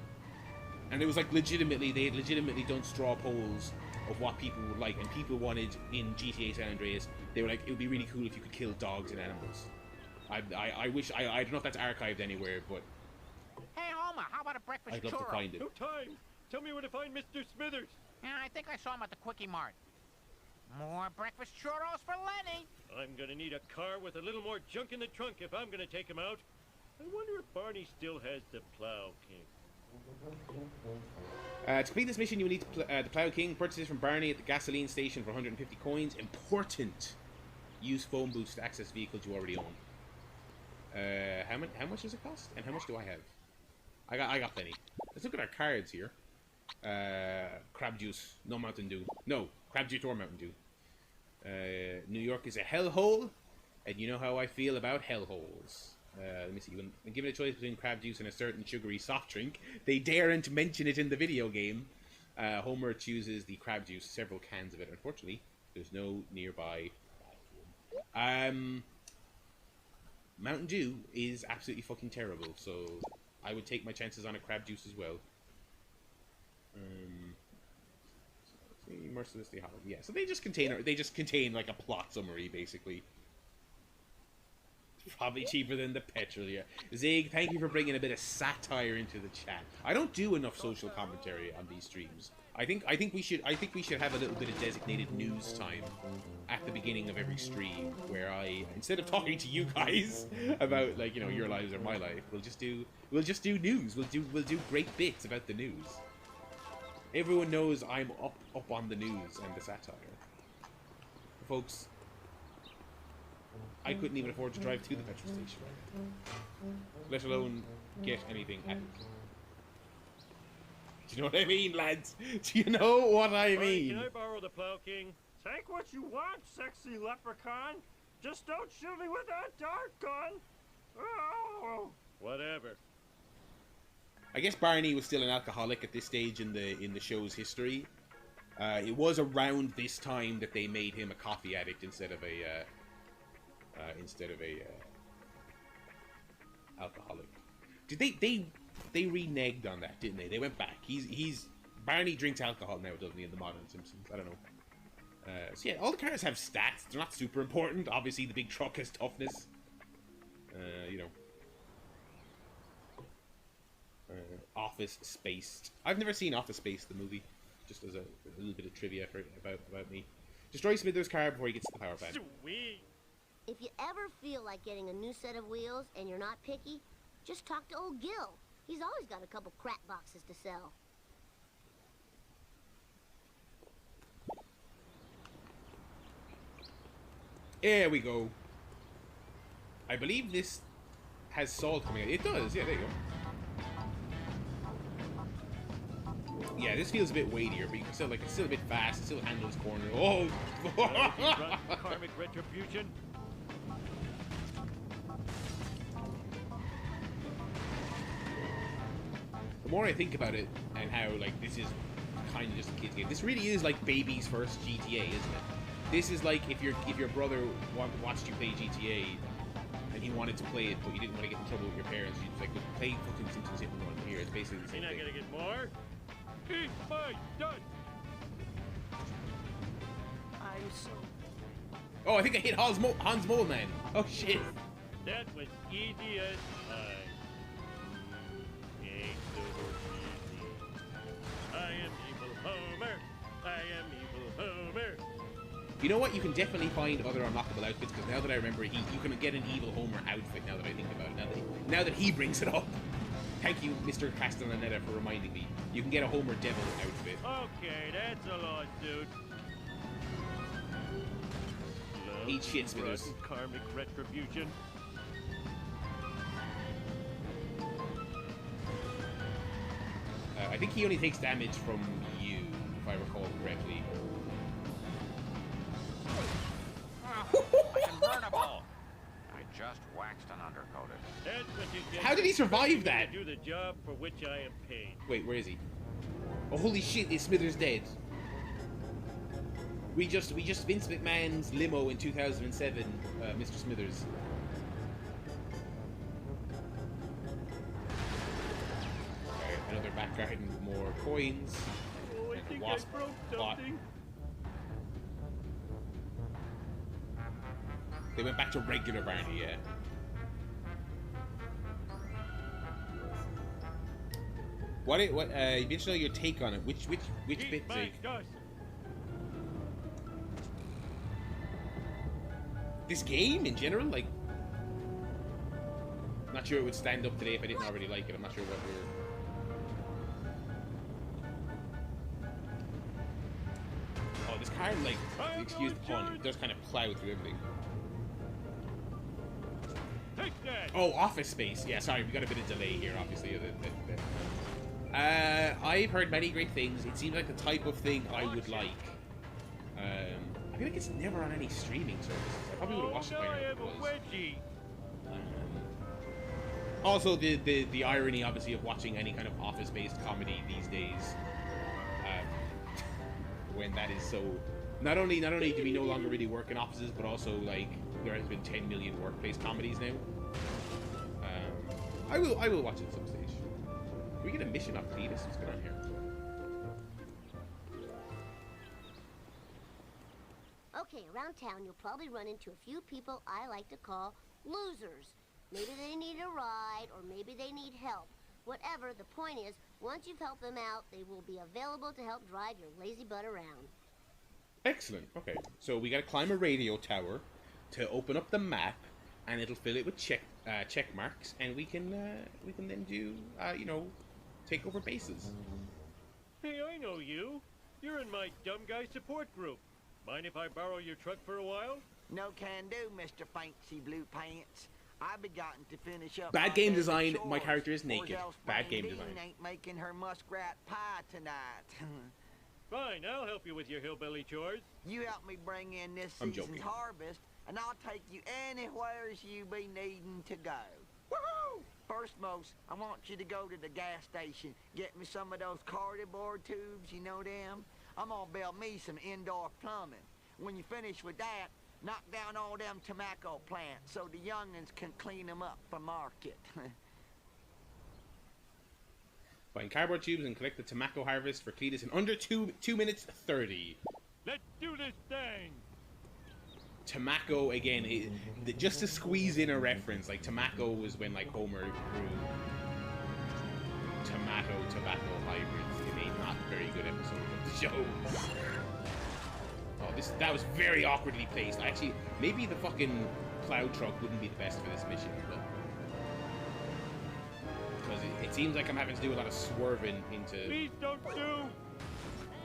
A: And it was like legitimately, they had legitimately done straw polls of what people would like, and people wanted in GTA San Andreas, they were like, it would be really cool if you could kill dogs and animals. I wish, I don't know if that's archived anywhere, but...
I: Hey, Homer, how about a breakfast
A: I'd love
I: churro?
A: to find it.
E: No time! Tell me where to find Mr. Smithers!
I: Yeah, I think I saw him at the Quickie Mart. More breakfast churros for Lenny.
E: I'm gonna need a car with a little more junk in the trunk if I'm gonna take him out. I wonder if Barney still has the Plow King.
A: To complete this mission, you will need the Plow King. Purchase it from Barney at the gasoline station for 150 coins. Important! Use phone booths to access vehicles you already own. How much does it cost? And how much do I have? I got plenty. Let's look at our cards here. Crab juice, no Mountain Dew. No, crab juice or Mountain Dew. New York is a hellhole, and you know how I feel about hellholes. Let me see. When given a choice between crab juice and a certain sugary soft drink, they daren't mention it in the video game. Homer chooses the crab juice, several cans of it. Unfortunately, there's no nearby. Mountain Dew is absolutely fucking terrible, so I would take my chances on a crab juice as well. Mercilessly hot. Yeah, so they just contain like a plot summary, basically. Probably cheaper than the petrol, yeah. Zig, thank you for bringing a bit of satire into the chat. I don't do enough social commentary on these streams. I think we should have a little bit of designated news time at the beginning of every stream, where I, instead of talking to you guys about, like, you know, your lives or my life, we'll just do news. We'll do great bits about the news. Everyone knows I'm up on the news and the satire. Folks, I couldn't even afford to drive to the petrol station, let alone get anything at it. Do you know what I mean, lads? Do you know what I mean?
E: Can I borrow the Plow King?
J: Take what you want, sexy leprechaun. Just don't shoot me with that dart gun. Oh.
E: Whatever.
A: I guess Barney was still an alcoholic at this stage in the show's history. It was around this time that they made him a coffee addict instead of a alcoholic. Did they reneged on that, didn't they? They went back. Barney drinks alcohol now, doesn't he, in the modern Simpsons? I don't know. So yeah, all the cars have stats. They're not super important. Obviously, the big truck has toughness. You know. Office Space. I've never seen Office Space, the movie. Just as a little bit of trivia about me. Destroy Smithers' car before he gets to the power plant.
E: Sweet.
D: If you ever feel like getting a new set of wheels and you're not picky, just talk to old Gil. He's always got a couple crap boxes to sell.
A: There we go. I believe this has salt coming out. It does, yeah, there you go. Yeah, this feels a bit weightier, but you can still, like, it's still a bit fast. It still handles corners. Oh!
E: Karmic retribution.
A: the more I think about it, and how like this is kind of just a kid's game. This really is like baby's first GTA, isn't it? This is like if your brother watched you play GTA, and he wanted to play it, but you didn't want to get in trouble with your parents. You just like play fucking Simpsons Hit and Run. Here, it's basically the same
E: You're not
A: thing.
E: gonna get more. Eat my dust.
C: I'm so...
A: Oh, I think I hit Hans Mole Man. Oh shit.
E: That was easy as pie. Ain't so easy. I am evil Homer. I am evil Homer.
A: You know what? You can definitely find other unlockable outfits, because now that I remember, you can get an evil Homer outfit. Now that I think about it, now that he brings it up. Thank you, Mr. Castellaneta, for reminding me. You can get a Homer Devil outfit.
E: Okay, that's a lawsuit.
A: Eat shit, Smithers.
E: Rotten karmic retribution.
A: I think he only takes damage from you, if I recall correctly.
I: Convertible. I just waxed and undercoated.
E: That's what you get.
A: How did he survive
E: to
A: that?
E: do the job for which I am paid.
A: Wait, where is he? Oh, holy shit! Is Smithers dead? We just Vince McMahon's limo in 2007, Mr. Smithers. Alright, another back garden with more coins.
E: Oh, I
A: And
E: think
A: wasp
E: I broke
A: bot.
E: something.
A: They went back to regular Barney, yeah. What? You need to know your take on it. Which bit?
E: Eat my dust.
A: This game in general, like, not sure it would stand up today if I didn't already like it. I'm not sure what we're. Oh, this car, like, excuse the pun, it does kind of plow through everything.
E: Take that.
A: Oh, Office Space. Yeah, sorry, we got a bit of delay here, obviously. I've heard many great things. It seems like the type of thing I would like. I feel like it's never on any streaming services. I probably would have watched it by now
E: I
A: if
E: have
A: it
E: a
A: was.
E: wedgie.
A: Also, the irony, obviously, of watching any kind of office-based comedy these days, when that is so. Not only do we no longer really work in offices, but also like there has been 10 million workplace comedies now. I will watch it at some stage. Can we get a mission off Cletus? What's going on here?
D: Okay, around town you'll probably run into a few people I like to call losers. Maybe they need a ride, or maybe they need help. Whatever, the point is, once you've helped them out, they will be available to help drive your lazy butt around.
A: Excellent. Okay, so we gotta climb a radio tower to open up the map, and it'll fill it with check marks, and we can then do take over bases.
E: Hey, I know you. You're in my dumb guy support group. Mind if I borrow your truck for a while?
B: No can do, Mr. Fancy Blue Pants. I begotten to finish up.
A: Bad
B: my
A: game
B: daily
A: design.
B: chores,
A: My character is
B: or
A: naked.
B: else
A: Bad game
B: Brandine
A: design.
B: ain't making her muskrat pie tonight.
E: Fine, I'll help you with your hillbilly chores.
B: You help me bring in this
A: I'm
B: season's
A: joking.
B: harvest, and I'll take you anywheres you be needing to go. Woohoo! First, most, I want you to go to the gas station, get me some of those cardboard tubes, you know them? I'm gonna build me some indoor plumbing. When you finish with that, knock down all them tobacco plants so the young'uns can clean them up for market.
A: Find cardboard tubes and collect the tobacco harvest for Cletus in under 2 minutes 30.
E: Let's do this thing.
A: Tobacco again, just to squeeze in a reference, like tobacco was when like Homer grew tobacco hybrids in a not very good episode of the show. Oh, that was very awkwardly placed. Actually, maybe the fucking plow truck wouldn't be the best for this mission, but because it seems like I'm having to do a lot of swerving into
E: Please don't do.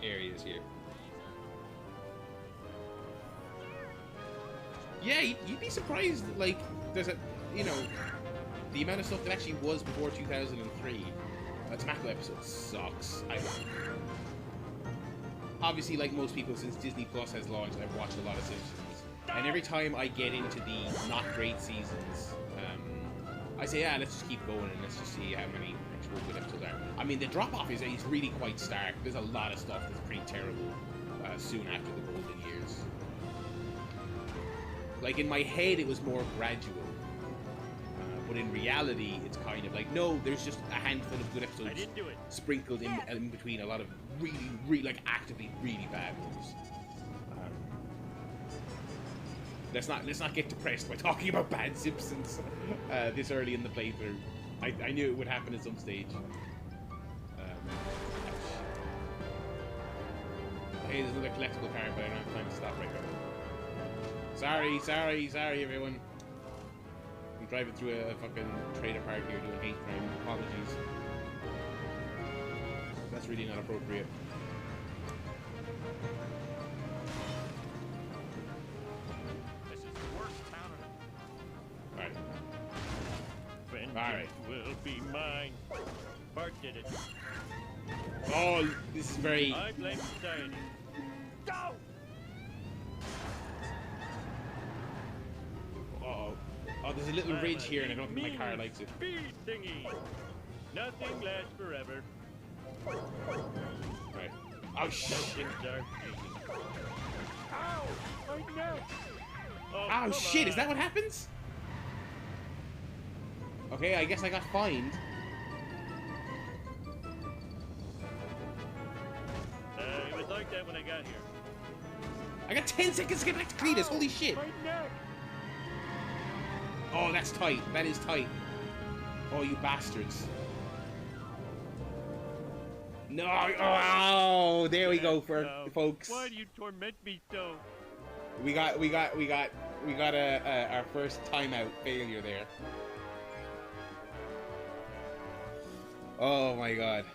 A: areas here. Yeah, you'd be surprised. Like, there's the amount of stuff that actually was before 2003. A tobacco episode sucks. Obviously, like most people, since Disney Plus has launched, I've watched a lot of Simpsons. And every time I get into the not great seasons, I say, yeah, let's just keep going and let's just see how many extra what good episodes are. I mean, the drop-off is really quite stark. There's a lot of stuff that's pretty terrible soon after the golden years. Like, in my head, it was more gradual. But in reality, it's kind of like, no, there's just a handful of good episodes sprinkled in between a lot of really, like, actively really bad ones. Let's not get depressed by talking about bad Simpsons this early in the playthrough. I knew it would happen at some stage. Hey, there's another collectible card, but I don't have time to stop right now. Sorry, everyone. I'm driving through a fucking trailer park here doing hate crime. Apologies. That's really not appropriate.
E: This is the worst town on
A: Alright.
E: Vengeance
A: Alright.
E: will be mine. Bart did it.
A: Oh, this is very...
E: I blame society. Go!
A: Uh-oh. Oh, there's a little ridge here, and I don't think my car likes it.
E: Speed thingy. Nothing lasts forever.
A: Right. Oh, shit.
E: Ow! My neck!
A: Oh, shit, is that what happens? Okay, I guess I got fined.
E: It was like that when I got here.
A: I got 10 seconds to get back to Cletus, holy shit!
E: My neck!
A: Oh, that's tight. That is tight. Oh, you bastards. No! Oh, there we go, folks.
E: Why do you torment me so?
A: We got our first timeout failure there. Oh my god.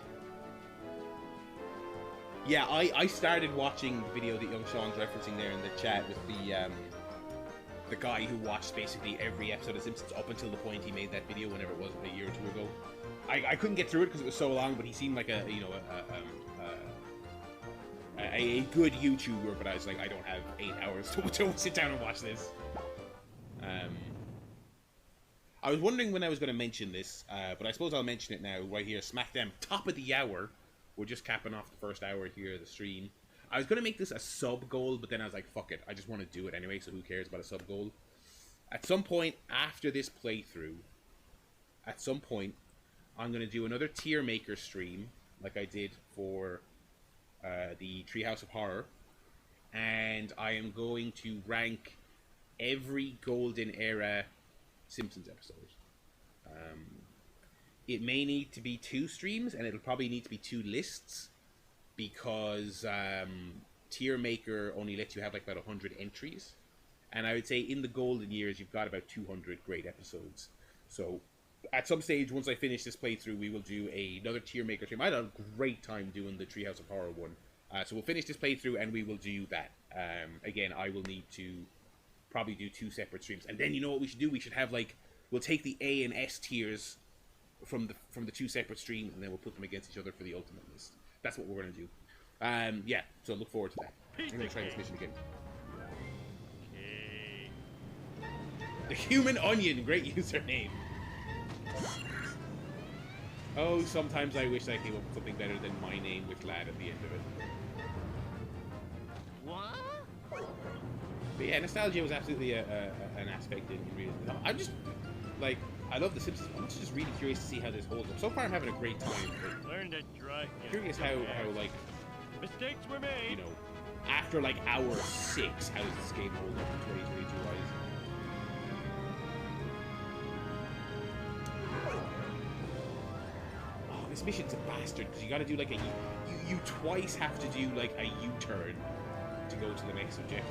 A: Yeah, I started watching the video that young Sean's referencing there in the chat with the guy who watched basically every episode of Simpsons up until the point he made that video, whenever it was, a year or two ago. I couldn't get through it because it was so long, but he seemed like a good YouTuber. But I was like, I don't have 8 hours to sit down and watch this. I was wondering when I was going to mention this, but I suppose I'll mention it now, right here. SmackDown, top of the hour. We're just capping off the first hour here of the stream. I was going to make this a sub-goal, but then I was like, fuck it. I just want to do it anyway, so who cares about a sub-goal? At some point after this playthrough, I'm going to do another tier maker stream, like I did for the Treehouse of Horror. And I am going to rank every Golden Era Simpsons episode. It may need to be 2 streams, and it'll probably need to be 2 lists, because Tier Maker only lets you have like about 100 entries, and I would say in the golden years you've got about 200 great episodes. So at some stage, once I finish this playthrough, we will do another Tier Maker stream. I had a great time doing the Treehouse of Horror one, so we'll finish this playthrough and we will do that. Again, I will need to probably do 2 separate streams, and then you know what we should do? We should have like, we'll take the A and S tiers from the 2 separate streams, and then we'll put them against each other for the ultimate list. That's what we're going to do. Yeah, so look forward to that. I'm going to try this mission again. The Human Onion, great username. Oh, sometimes I wish I came up with something better than my name with lad at the end of it.
F: What?
A: But yeah, nostalgia was absolutely an aspect in real. I'm just, like, I love The Simpsons. I'm just really curious to see how this holds up. So far, I'm having a great time.
E: Learn to drive.
A: Curious how like,
E: mistakes were made.
A: you know, after like hour 6, how does this game hold up in 2022 wise? Oh, this mission's a bastard because you got to do like you twice have to do like a U-turn to go to the next objective.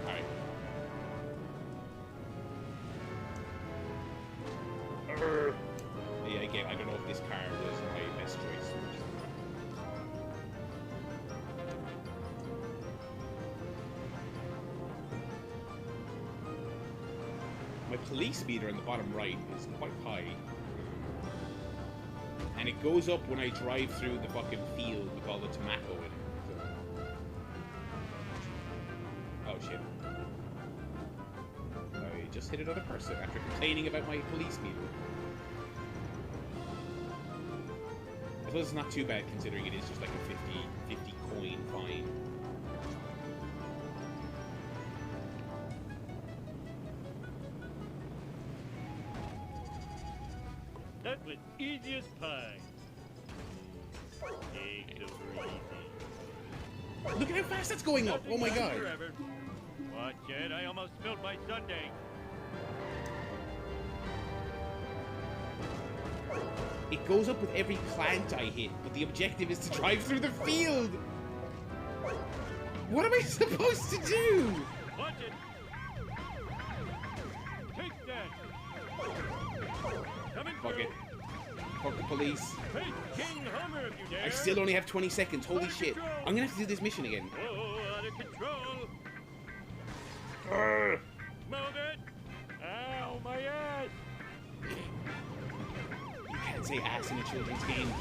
A: Alright. Yeah, again, I don't know if this car was my best choice. My police meter in the bottom right is quite high. And it goes up when I drive through the fucking field with all the tobacco in it. So. Oh shit. I just hit another person after complaining about my police meter. suppose it's not too bad considering it is just like a 50 coin fine.
E: That was easy as pie. Take it over easy.
A: Look at how fast that's going up! Oh my god!
E: Forever. Watch it, I almost spilled my sundae.
A: It goes up with every plant I hit, but the objective is to drive through the field! What am I supposed to do?
E: Watch it! Take that! Coming
A: Fuck
E: through.
A: it. Fuck the police.
E: Hey, King Homer, if you dare!
A: I still only have 20 seconds, holy shit. I'm gonna have to do this mission again.
E: Whoa, out of control! Move it! Ow, my ass!
A: You can't say ass in a children's game.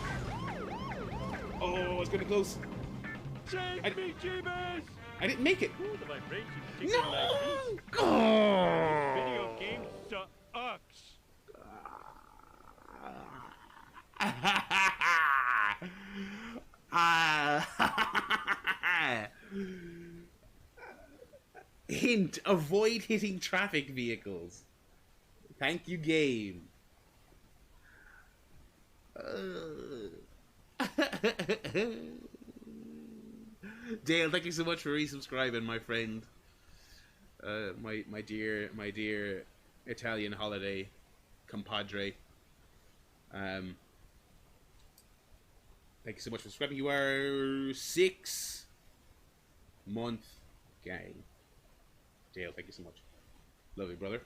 A: Oh, it's gonna close.
E: Save me, Jeebus!
A: I didn't make it.
E: Ooh, the vibrations tickle like this.
A: No! Oh!
E: Video game sucks.
A: Hint, avoid hitting traffic vehicles. Thank you, game. Dale, thank you so much for resubscribing, my friend. My dear Italian holiday compadre. Thank you so much for subscribing. You are 6-month gang. Dale, thank you so much. Love you, brother.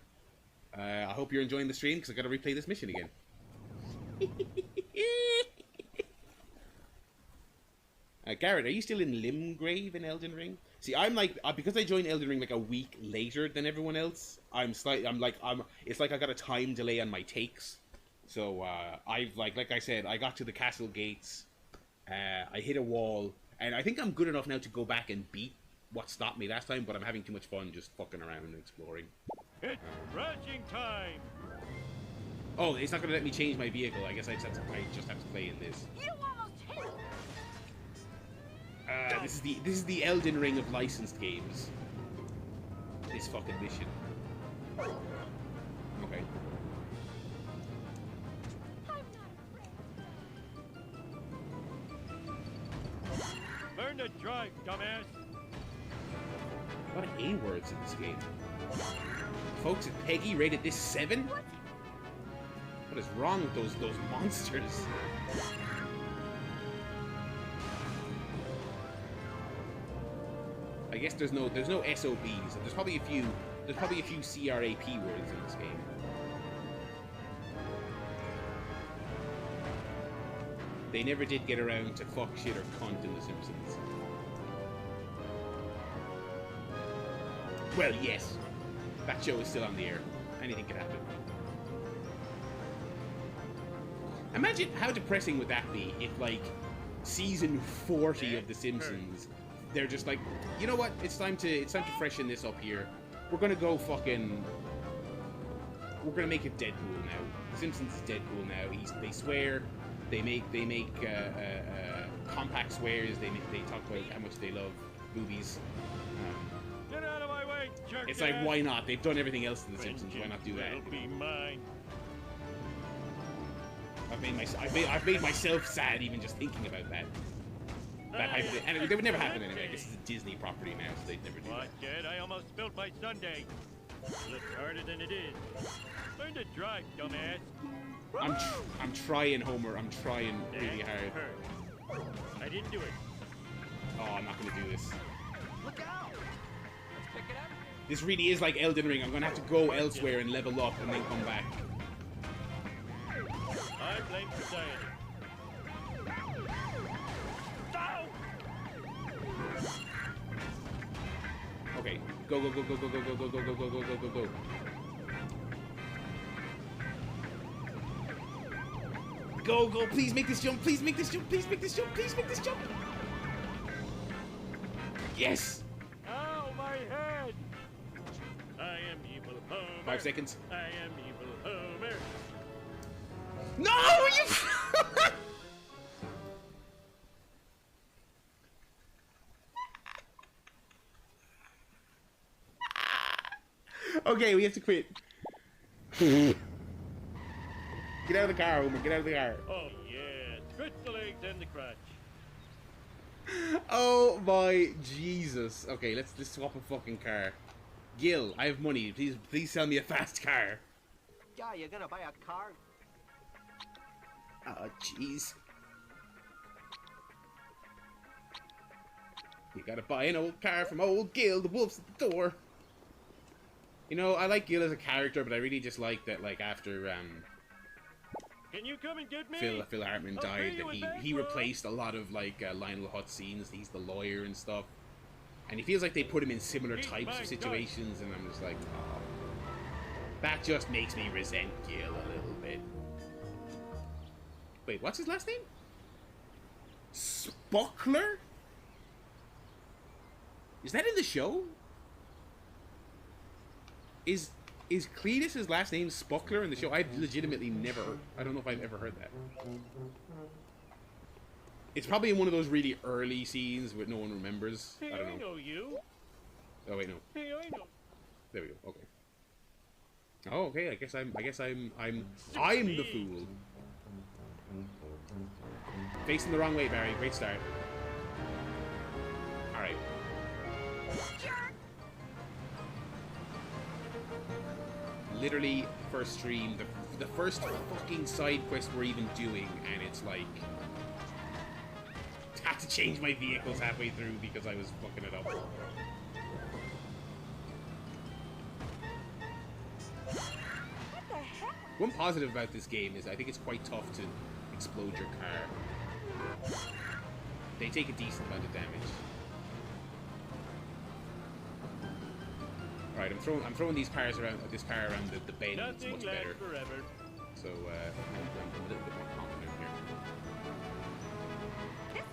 A: I hope you're enjoying the stream because I got to replay this mission again. Garrett, are you still in Limgrave in Elden Ring? See, I'm like, because I joined Elden Ring like a week later than everyone else. It's like I got a time delay on my takes. So I've like I said, I got to the castle gates. I hit a wall, and I think I'm good enough now to go back and beat what stopped me last time. But I'm having too much fun just fucking around and exploring.
E: It's rushing time.
A: Oh, it's not gonna let me change my vehicle. I guess I just have to play in this.
F: You almost hit him.
A: This is the Elden Ring of licensed games. This fucking mission. Okay.
E: Learn to drive, dumbass.
A: A lot of A words in this game. Folks at Peggy rated this 7? What is wrong with those monsters? I guess there's no SOBs. There's probably a few CRAP words in this game. They never did get around to fuck, shit, or cunt in The Simpsons. Well, yes. That show is still on the air. Anything could happen. Imagine how depressing would that be if, like, season 40 of The Simpsons, they're just like, you know what? It's time to freshen this up here. We're gonna go fucking. We're gonna make it Deadpool now. The Simpsons is Deadpool now. They swear. They make compact swears. They talk about how much they love movies.
E: Get out of my way, jerk.
A: It's like, why not? They've done everything else in The Simpsons. Why not do that?
E: It'll be mine.
A: I've made myself sad even just thinking about that. That hype, and it would never happen anyway. This is a Disney property now, so they'd never do
E: Watch it, I almost spilled my sundae. Looks harder than it is. Learn to drive, dumbass.
A: that. I'm trying, Homer. I'm trying really hard.
E: I didn't do it.
A: Oh, I'm not gonna do this.
B: Look out! Let's pick it up.
A: This really is like Elden Ring. I'm gonna have to go elsewhere and level up and then come back.
E: I blame society.
A: Okay, go. Go, please make this jump, please make this jump. Yes!
E: Ow, my head! I am evil Homer.
A: 5 seconds.
E: I am evil Homer.
A: No, you... Okay, we have to quit. Get out of the car, Homer. Get out of the car.
E: Oh, yeah. Stretch the legs and the crotch.
A: Oh my Jesus. Okay, let's swap a fucking car. Gil, I have money. Please sell me a fast car.
B: Yeah, you're gonna buy a car?
A: Oh, jeez. You gotta buy an old car from old Gil. The wolf's at the door. You know, I like Gil as a character, but I really just like that, like, after,
E: Can you come and get me?
A: Phil Hartman
E: I'll pay
A: died,
E: you
A: that
E: with
A: he
E: bankroll.
A: replaced a lot of, like, Lionel Hutz scenes. He's the lawyer and stuff. And he feels like they put him in similar
E: He's
A: types
E: my
A: of situations, and I'm just like, oh. That just makes me resent Gil a little bit. Wait, what's his last name? Spuckler? Is that in the show? Is Cletus's last name Spuckler in the show? I've legitimately never... I don't know if I've ever heard that. It's probably in one of those really early scenes where no one remembers.
E: Hey,
A: I don't know.
E: I know you.
A: Oh wait, no.
E: Hey, I know.
A: There we go. Okay. Oh, okay. I guess I'm the fool. Facing the wrong way, Barry. Great start. All right. Literally, first stream, the first fucking side quest we're even doing, and it's like... had to change my vehicles halfway through because I was fucking it up. One positive about this game is I think it's quite tough to explode your car. They take a decent amount of damage. Alright, I'm throwing this car around the bend. It's
E: Nothing
A: much
E: lasts
A: better.
E: forever.
A: So I'm a little bit more confident here.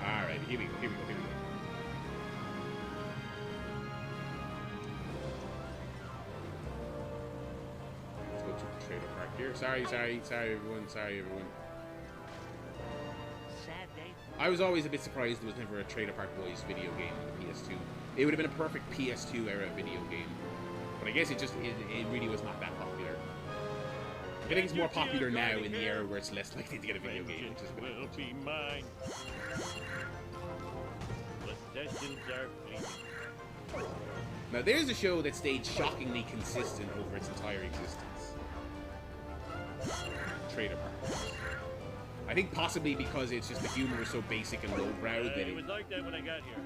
A: Alright, here we go. Let's go to the trailer park here. Sorry everyone.
I: Sad day.
A: I was always a bit surprised there was never a Trailer Park Boys video game on the PS2. It would have been a perfect PS2 era video game. But I guess it really was not that popular. I think it's more popular now in the era where it's less likely to get a video game, which is a bit
E: Will be mine. Possessions are fleeting.
A: Now there's a show that stayed shockingly consistent over its entire existence. Trailer Park. I think possibly because it's just the humor was so basic and lowbrow that
E: It was like that when I got here.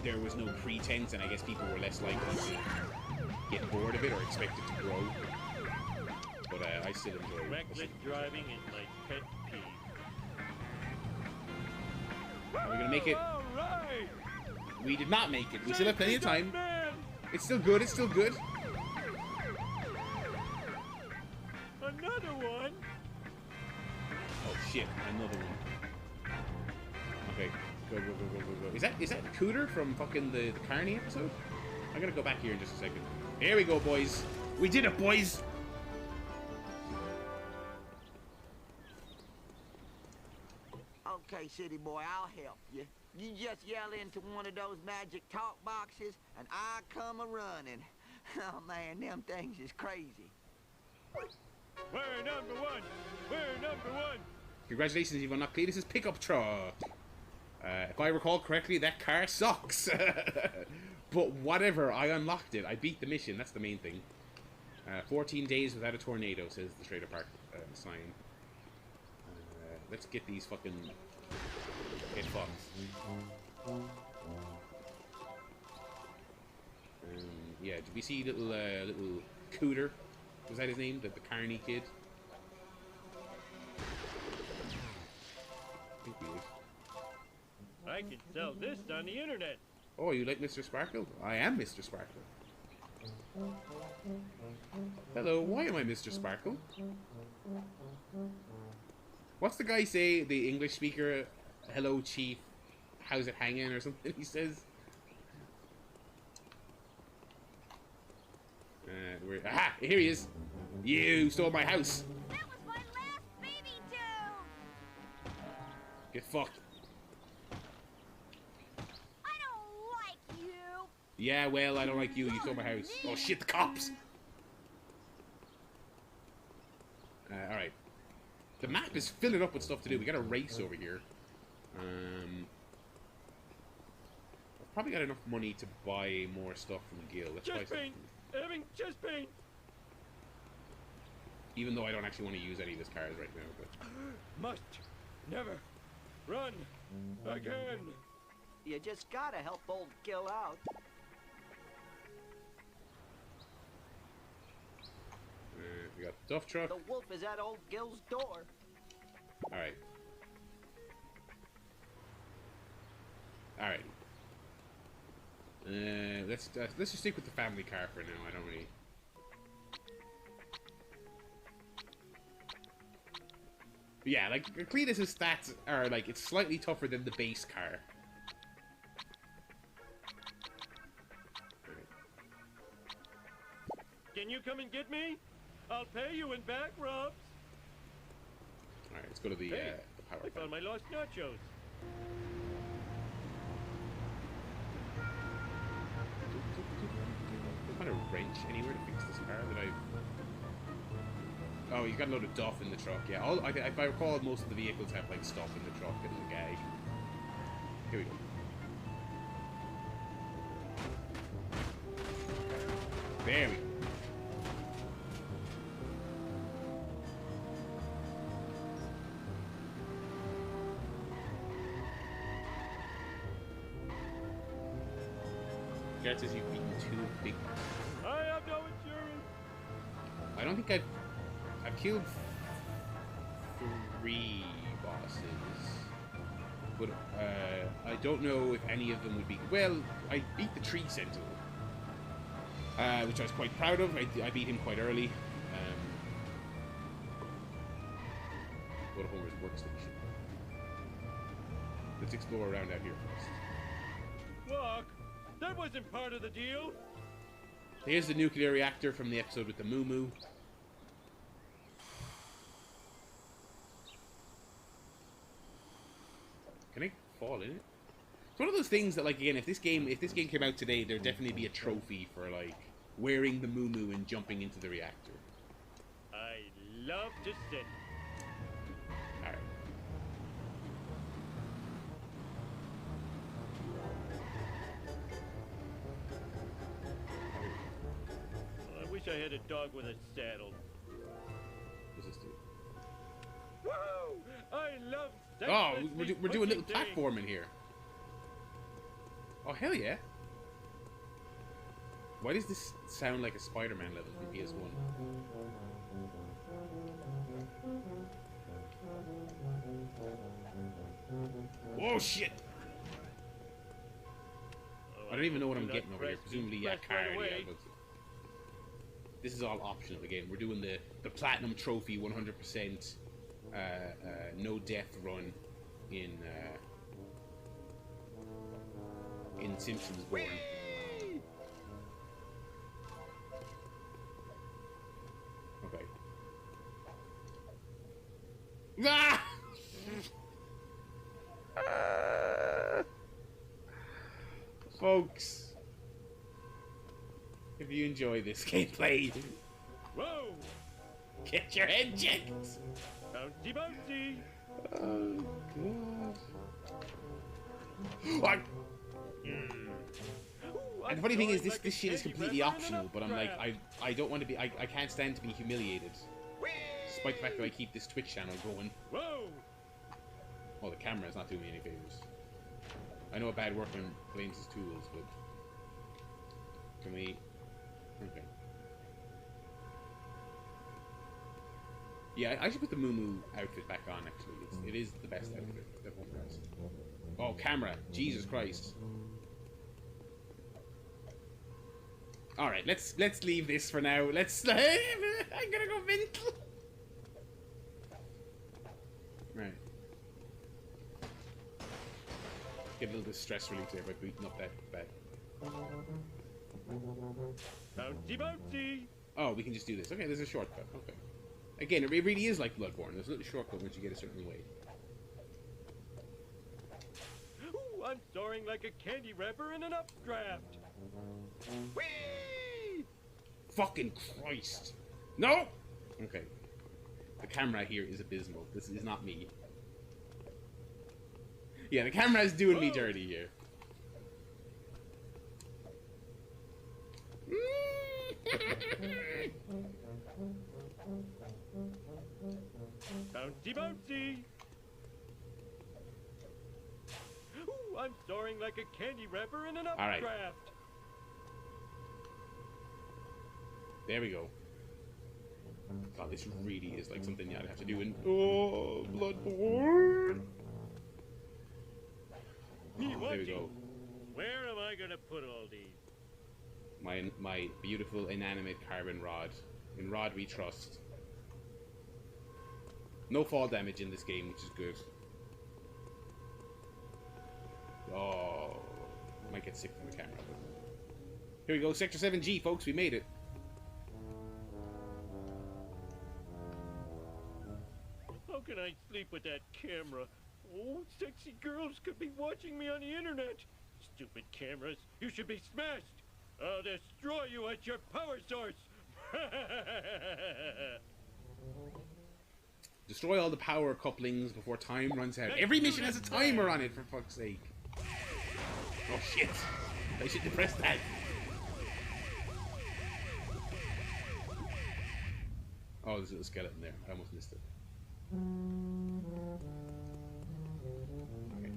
A: there was no pretense, and I guess people were less likely to get bored of it or expect it to grow. But I still enjoy it.
E: Reckless driving is my pet peeve.
A: Are we gonna make it?
E: All right.
A: We did not make it. We still have plenty of time.
E: Man.
A: It's still good. It's still good.
E: Another one.
A: Oh shit! Another one. Okay, go. Is that Cooter from fucking the Carney episode? I'm gonna go back here in just a second. Here we go, boys. We did it, boys.
B: Okay, city boy, I'll help you. You just yell into one of those magic talk boxes, and I come a-running. Oh, man, them things is crazy.
E: We're number one. We're number one.
A: Congratulations, you've unlocked Cletus's pickup truck. If I recall correctly, that car sucks. But whatever, I unlocked it. I beat the mission. That's the main thing. 14 days without a tornado, says the Trailer Park sign. Let's get these fucking fucked. Yeah, did we see little Cooter? Was that his name? The Carney kid? I think he is.
E: I can sell this on the internet.
A: Oh, you like Mr. Sparkle? I am Mr. Sparkle. Hello, why am I Mr. Sparkle? What's the guy say, the English speaker? Hello, Chief. How's it hanging or something he says? Aha! Here he is! You stole my house!
D: That was my last baby tube!
A: Get fucked.
D: I don't like you!
A: Yeah, well, I don't like you. You stole my house. Oh shit, the cops! Alright. The map is filling up with stuff to do. We got a race over here. I've probably got enough money to buy more stuff from Gil. Let's buy
E: Chest
A: some.
E: pain! Having chest pain!
A: Even though I don't actually want to use any of his cars right now, but...
E: Must never run again!
B: You just gotta help old Gil out.
A: We got the Duff truck.
B: The wolf is at old Gil's door.
A: Alright. Alright. Let's just stick with the family car for now. I don't really... Yeah, like, Cletus's stats are, like, it's slightly tougher than the base car.
E: Can you come and get me? I'll pay you in back rubs.
A: Alright, let's go to the
E: Hey,
A: power
E: I
A: plant.
E: found my lost nachos.
A: Can I find a wrench anywhere to fix this car that I've... Oh, you got a load of duff in the truck. Yeah, if I recall, most of the vehicles have like stuff in the truck and a gag. Here we go. There we go. That says you've beaten 2 big...
E: I have no insurance.
A: I don't think I've killed 3 bosses, but I don't know if any of them would be... Well, I beat the Tree Sentinel, which I was quite proud of. I beat him quite early. Go to Homer's workstation. Let's explore around out here first.
E: Walk. That wasn't part of the deal.
A: Here's the nuclear reactor from the episode with the Moo Moo. Can I fall in it? It's one of those things that, like, again, if this game came out today, there'd definitely be a trophy for, like, wearing the Moo Moo and jumping into the reactor.
E: I love to sit.
A: Alright.
E: I wish I had a dog with a saddle.
A: What's this do?
E: Woo! I love.
A: Oh, we're doing a little platform in here. Oh, hell yeah. Why does this sound like a Spider-Man level in PS1? Oh, shit! I don't even know what I'm getting over here. Presumably, yeah, card, yeah, but this is all optional again. We're doing the Platinum Trophy 100% no death run in Simpsons Born. Okay. Ah! Folks, if you enjoy this gameplay,
E: Whoa!
A: get your head checked.
E: Bouncy, bouncy.
A: Oh god. And the funny thing is, this shit is completely optional, but I'm like, I don't want to be, I can't stand to be humiliated. Despite the fact that I keep this Twitch channel going.
E: Whoa!
A: Oh, the camera's not doing me any favors. I know a bad workman blames his tools, but... Can we... Okay. Yeah, I should put the Moo Moo outfit back on, actually. It is the best outfit that one has. Oh, camera! Jesus Christ. Alright, let's leave this for now. Let's... I'm gonna go mental! Right. Get a little bit of stress relief there by beating up that bag.
E: Bouncy, bouncy.
A: Oh, we can just do this. Okay, there's a shortcut. Okay. Again, it really is like Bloodborne. There's a little shortcut once you get a certain way.
E: Ooh, I'm soaring like a candy wrapper in an updraft.
A: Whee! Fucking Christ. No! Okay. The camera here is abysmal. This is not me. Yeah, the camera is doing me dirty here.
E: Bouncy, bouncy. Ooh, I'm soaring like a candy wrapper in an updraft.
A: All right. There we go. God, this really is like something I'd have to do in Bloodborne. Oh, there we go.
E: Where am I gonna put all these?
A: My beautiful inanimate carbon rod. In Rod we trust. No fall damage in this game, which is good. Oh, might get sick from the camera. Here we go, Sector 7G, folks. We made it.
E: How can I sleep with that camera? Oh, sexy girls could be watching me on the internet. Stupid cameras, you should be smashed. I'll destroy you at your power source.
A: Destroy all the power couplings before time runs out. Every mission has a timer on it, for fuck's sake. Oh shit! I should depress that. Oh, there's a little skeleton there. I almost missed it. Okay.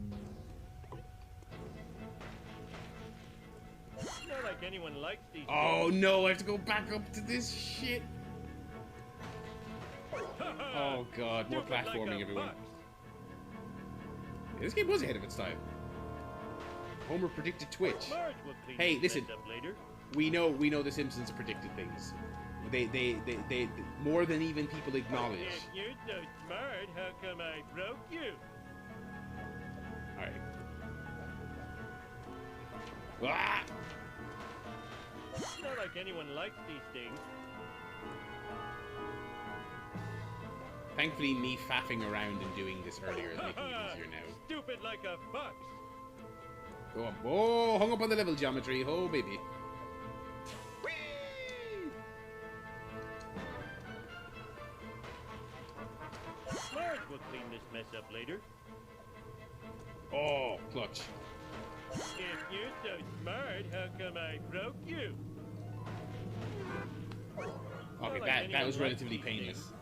E: Not like anyone likes these.
A: Oh no, I have to go back up to this shit. Oh god, more platforming, everyone. Yeah, this game was ahead of its time. Homer predicted Twitch. Hey, listen. We know the Simpsons predicted things. They more than even people acknowledge.
E: If you're so smart, how come I broke you?
A: Alright. Ah!
E: Not like anyone likes these things.
A: Thankfully, me faffing around and doing this earlier is making it easier now.
E: Stupid like a fox.
A: Go on. Oh, hung up on the level geometry. Oh, baby.
E: Marge will clean this mess up later.
A: Oh, clutch.
E: If you're so smart, how come I broke you?
A: Okay, that was relatively painless.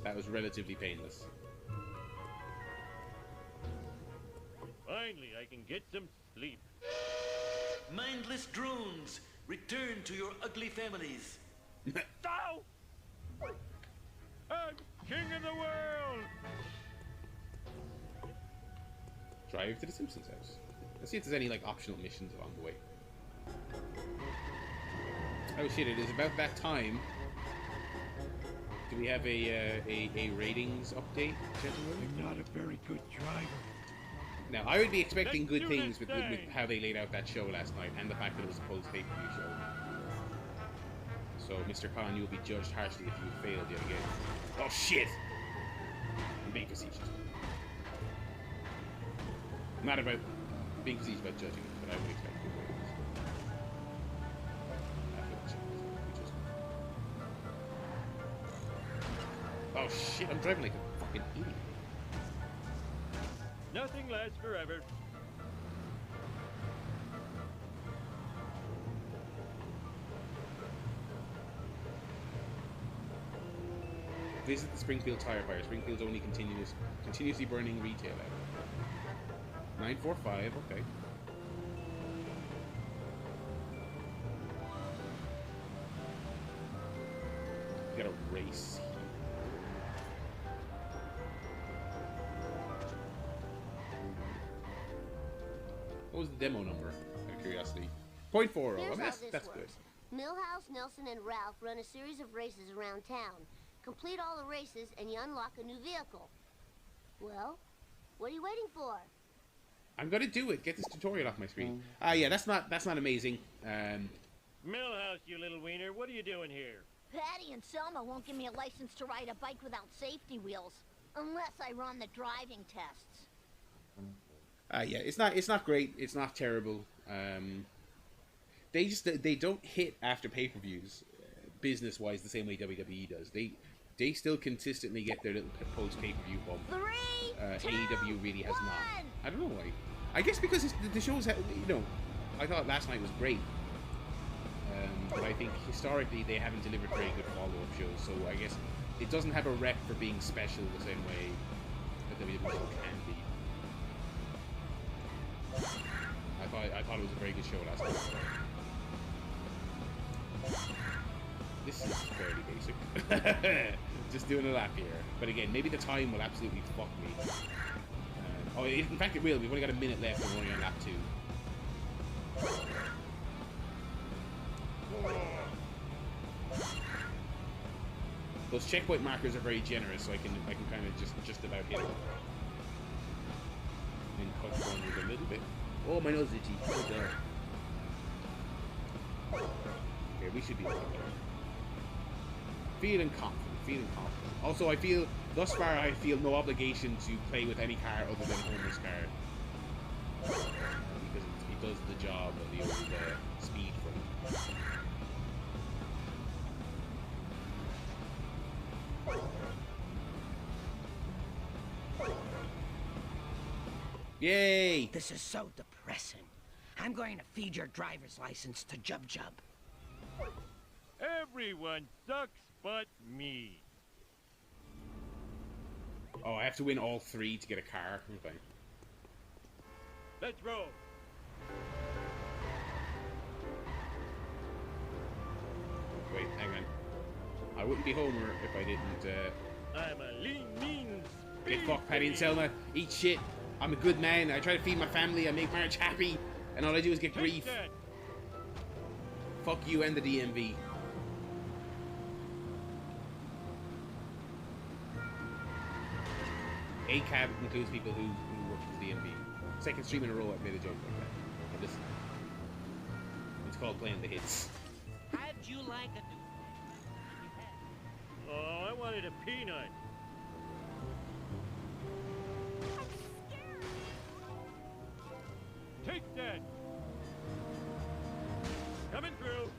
A: That was relatively painless.
E: Finally, I can get some sleep.
K: Mindless drones, return to your ugly families.
E: Ow! I'm king of the world!
A: Drive to the Simpsons house. Let's see if there's any like optional missions along the way. Oh shit! It is about that time. Do we have a ratings update, gentlemen?
E: I'm not a very good driver.
A: Now, I would be expecting good things with how they laid out that show last night, and the fact that it was a post-pay-per-view show. So, Mr. Khan, you'll be judged harshly if you failed yet again. Oh shit! I'm being facetious. Not about being facetious about judging it, but I would expect good ratings. Oh shit, I'm driving like a fucking idiot.
E: Nothing lasts forever.
A: Visit the Springfield Tire Fire. Springfield's only continuously burning retail out. 945, okay. We got a race. What was the demo number, out of curiosity? 0.40.
D: Here's how
A: That's
D: this
A: good.
D: works. Millhouse, Nelson, and Ralph run a series of races around town. Complete all the races, and you unlock a new vehicle. Well, what are you waiting for?
A: I'm gonna do it. Get this tutorial off my screen. Yeah, that's not amazing.
E: Millhouse, you little wiener, what are you doing here?
F: Patty and Selma won't give me a license to ride a bike without safety wheels. Unless I run the driving tests.
A: Yeah, it's not great. It's not terrible. they don't hit after pay-per-views, business-wise, the same way WWE does. They still consistently get their little post pay-per-view bump.
D: 3, 2,
A: AEW really has
D: 1.
A: not. I don't know why. I guess because the shows, I thought last night was great. But I think historically they haven't delivered very good follow-up shows, so I guess it doesn't have a rep for being special the same way that WWE show can be. I thought it was a very good show last night. This is fairly basic. Just doing a lap here. But again, maybe the time will absolutely fuck me. In fact it will. We've only got a minute left and we're only on lap 2. Those checkpoint markers are very generous, so I can kind of just about hit them. And cut corners a little bit. Oh, my nose is itchy. Oh, God. Okay, we should be okay. Feeling confident. Also, I feel, thus far, I feel no obligation to play with any car other than Homer's car. Because it does the job of the old speed for me. Yay!
F: This is so depressing. I'm going to feed your driver's license to Jub Jub.
E: Everyone sucks but me.
A: Oh, I have to win all 3 to get a car. Okay.
E: Let's roll.
A: Wait, hang on. I wouldn't be Homer if I didn't,
E: I'm a lean, mean
A: get fucked, Patty and Selma. Eat shit. I'm a good man. I try to feed my family. I make marriage happy. And all I do is get grief. Fuck you and the DMV. ACAB includes people who work for the DMV. Second stream in a row I've made a joke like that. Now listen. It's called playing the hits.
I: How'd you like a...
E: Oh, I wanted a peanut. Take that. Coming through.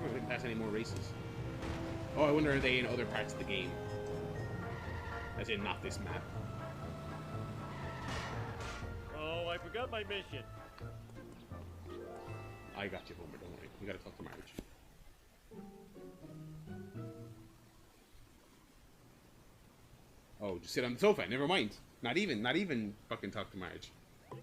A: I didn't pass any more races. Oh, I wonder are they in other parts of the game? As in, not this map.
E: Oh, I forgot my mission.
A: I got you, Homer, don't worry. We gotta talk to Marge. Oh, just sit on the sofa, never mind. Not even fucking talk to Marge.
H: The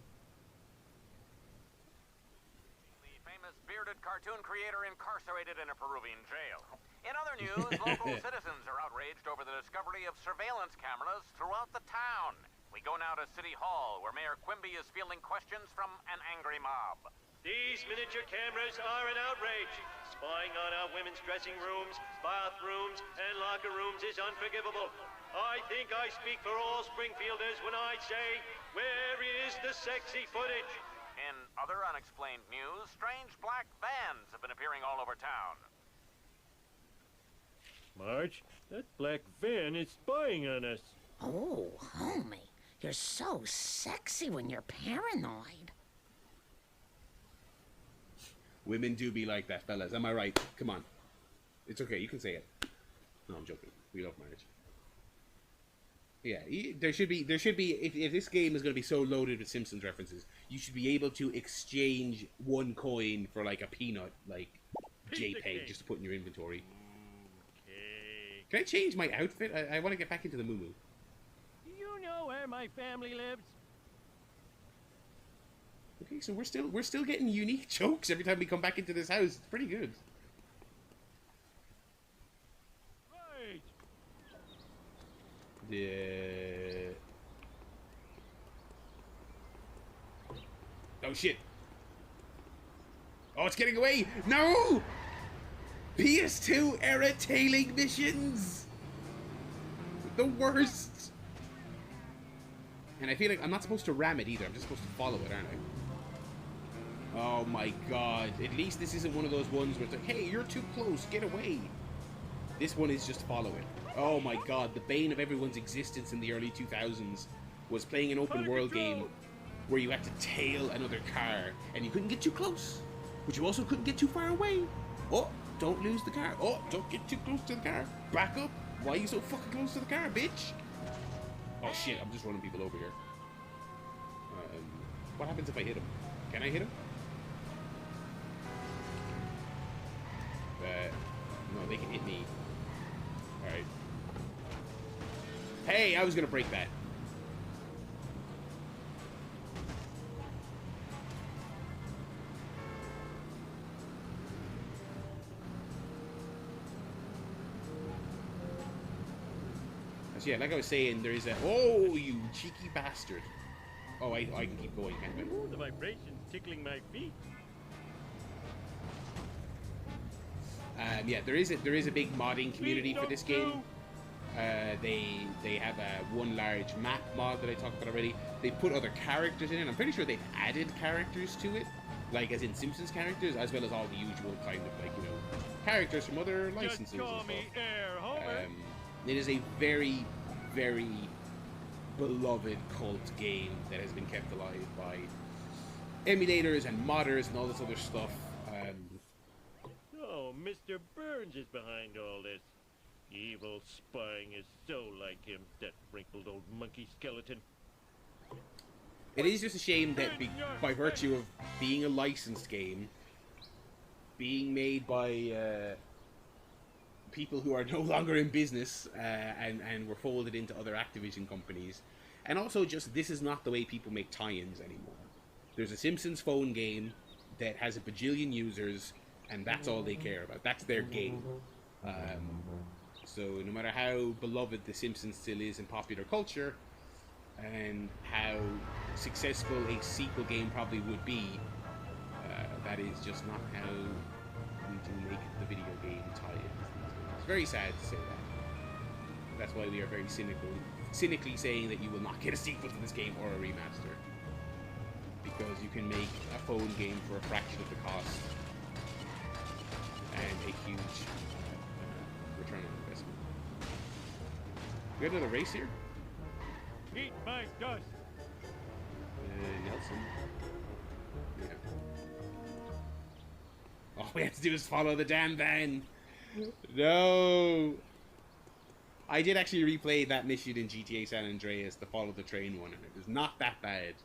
H: famous bearded cartoon creator incarcerated in a Peruvian jail. In other news, local citizens are outraged over the discovery of surveillance cameras throughout the town. We go now to City Hall, where Mayor Quimby is fielding questions from an angry mob.
E: These miniature cameras are an outrage. Spying on our women's dressing rooms, bathrooms, and locker rooms is unforgivable. I think I speak for all Springfielders when I say, where is the sexy footage?
H: In other unexplained news, strange black vans have been appearing all over town.
E: Marge, that black van is spying on us.
F: Oh, homie, you're so sexy when you're paranoid.
A: Women do be like that, fellas. Am I right? Come on. It's okay, you can say it. No, I'm joking. We love Marge. Yeah, there should be. If this game is going to be so loaded with Simpsons references, you should be able to exchange one coin for like a peanut, like JPEG, just to put in your inventory.
E: Okay.
A: Can I change my outfit? I want to get back into the moo-moo.
E: Do you know where my family lives?
A: Okay, so we're still getting unique jokes every time we come back into this house. It's pretty good.
E: Right.
A: Oh shit! Oh, it's getting away! No! PS2 era tailing missions! The worst! And I feel like I'm not supposed to ram it either, I'm just supposed to follow it, aren't I? Oh my god. At least this isn't one of those ones where it's like, hey, you're too close, get away. This one is just follow it. Oh my god, the bane of everyone's existence in the early 2000s was playing an open world game where you had to tail another car, and you couldn't get too close, but you also couldn't get too far away. Oh, don't lose the car. Oh, don't get too close to the car. Back up. Why are you so fucking close to the car, bitch? Oh shit, I'm just running people over here. What happens if I hit him? Can I hit him? No, they can hit me. Alright. Hey, I was gonna break that. So yeah, like I was saying, there is a... Oh, you cheeky bastard. Oh, I can keep going, can't I?
E: Ooh, the vibration's tickling my feet.
A: Yeah, there is a big modding community for this game. They have one large map mod that I talked about already. They put other characters in it. I'm pretty sure they've added characters to it, like as in Simpsons characters, as well as all the usual kind of like, you know, characters from other licenses
E: Just call
A: and
E: me
A: stuff.
E: Air Homer.
A: It is a very, very beloved cult game that has been kept alive by emulators and modders and all this other stuff.
E: Oh, Mr. Burns is behind all this. Evil spying is so like him, that wrinkled old monkey skeleton.
A: It is just a shame that by virtue of being a licensed game, being made by people who are no longer in business and were folded into other Activision companies, and also just this is not the way people make tie-ins anymore. There's a Simpsons phone game that has a bajillion users, and that's all they care about. That's their game. So no matter how beloved The Simpsons still is in popular culture, and how successful a sequel game probably would be, that is just not how we do make the video game tie-ins. It's very sad to say that. That's why we are very cynically saying that you will not get a sequel to this game or a remaster, because you can make a phone game for a fraction of the cost and a huge return on investment. We got another race here?
E: Eat my dust!
A: Nelson. Yeah. All we have to do is follow the damn van. No! I did actually replay that mission in GTA San Andreas, the follow the train one, and it was not that bad.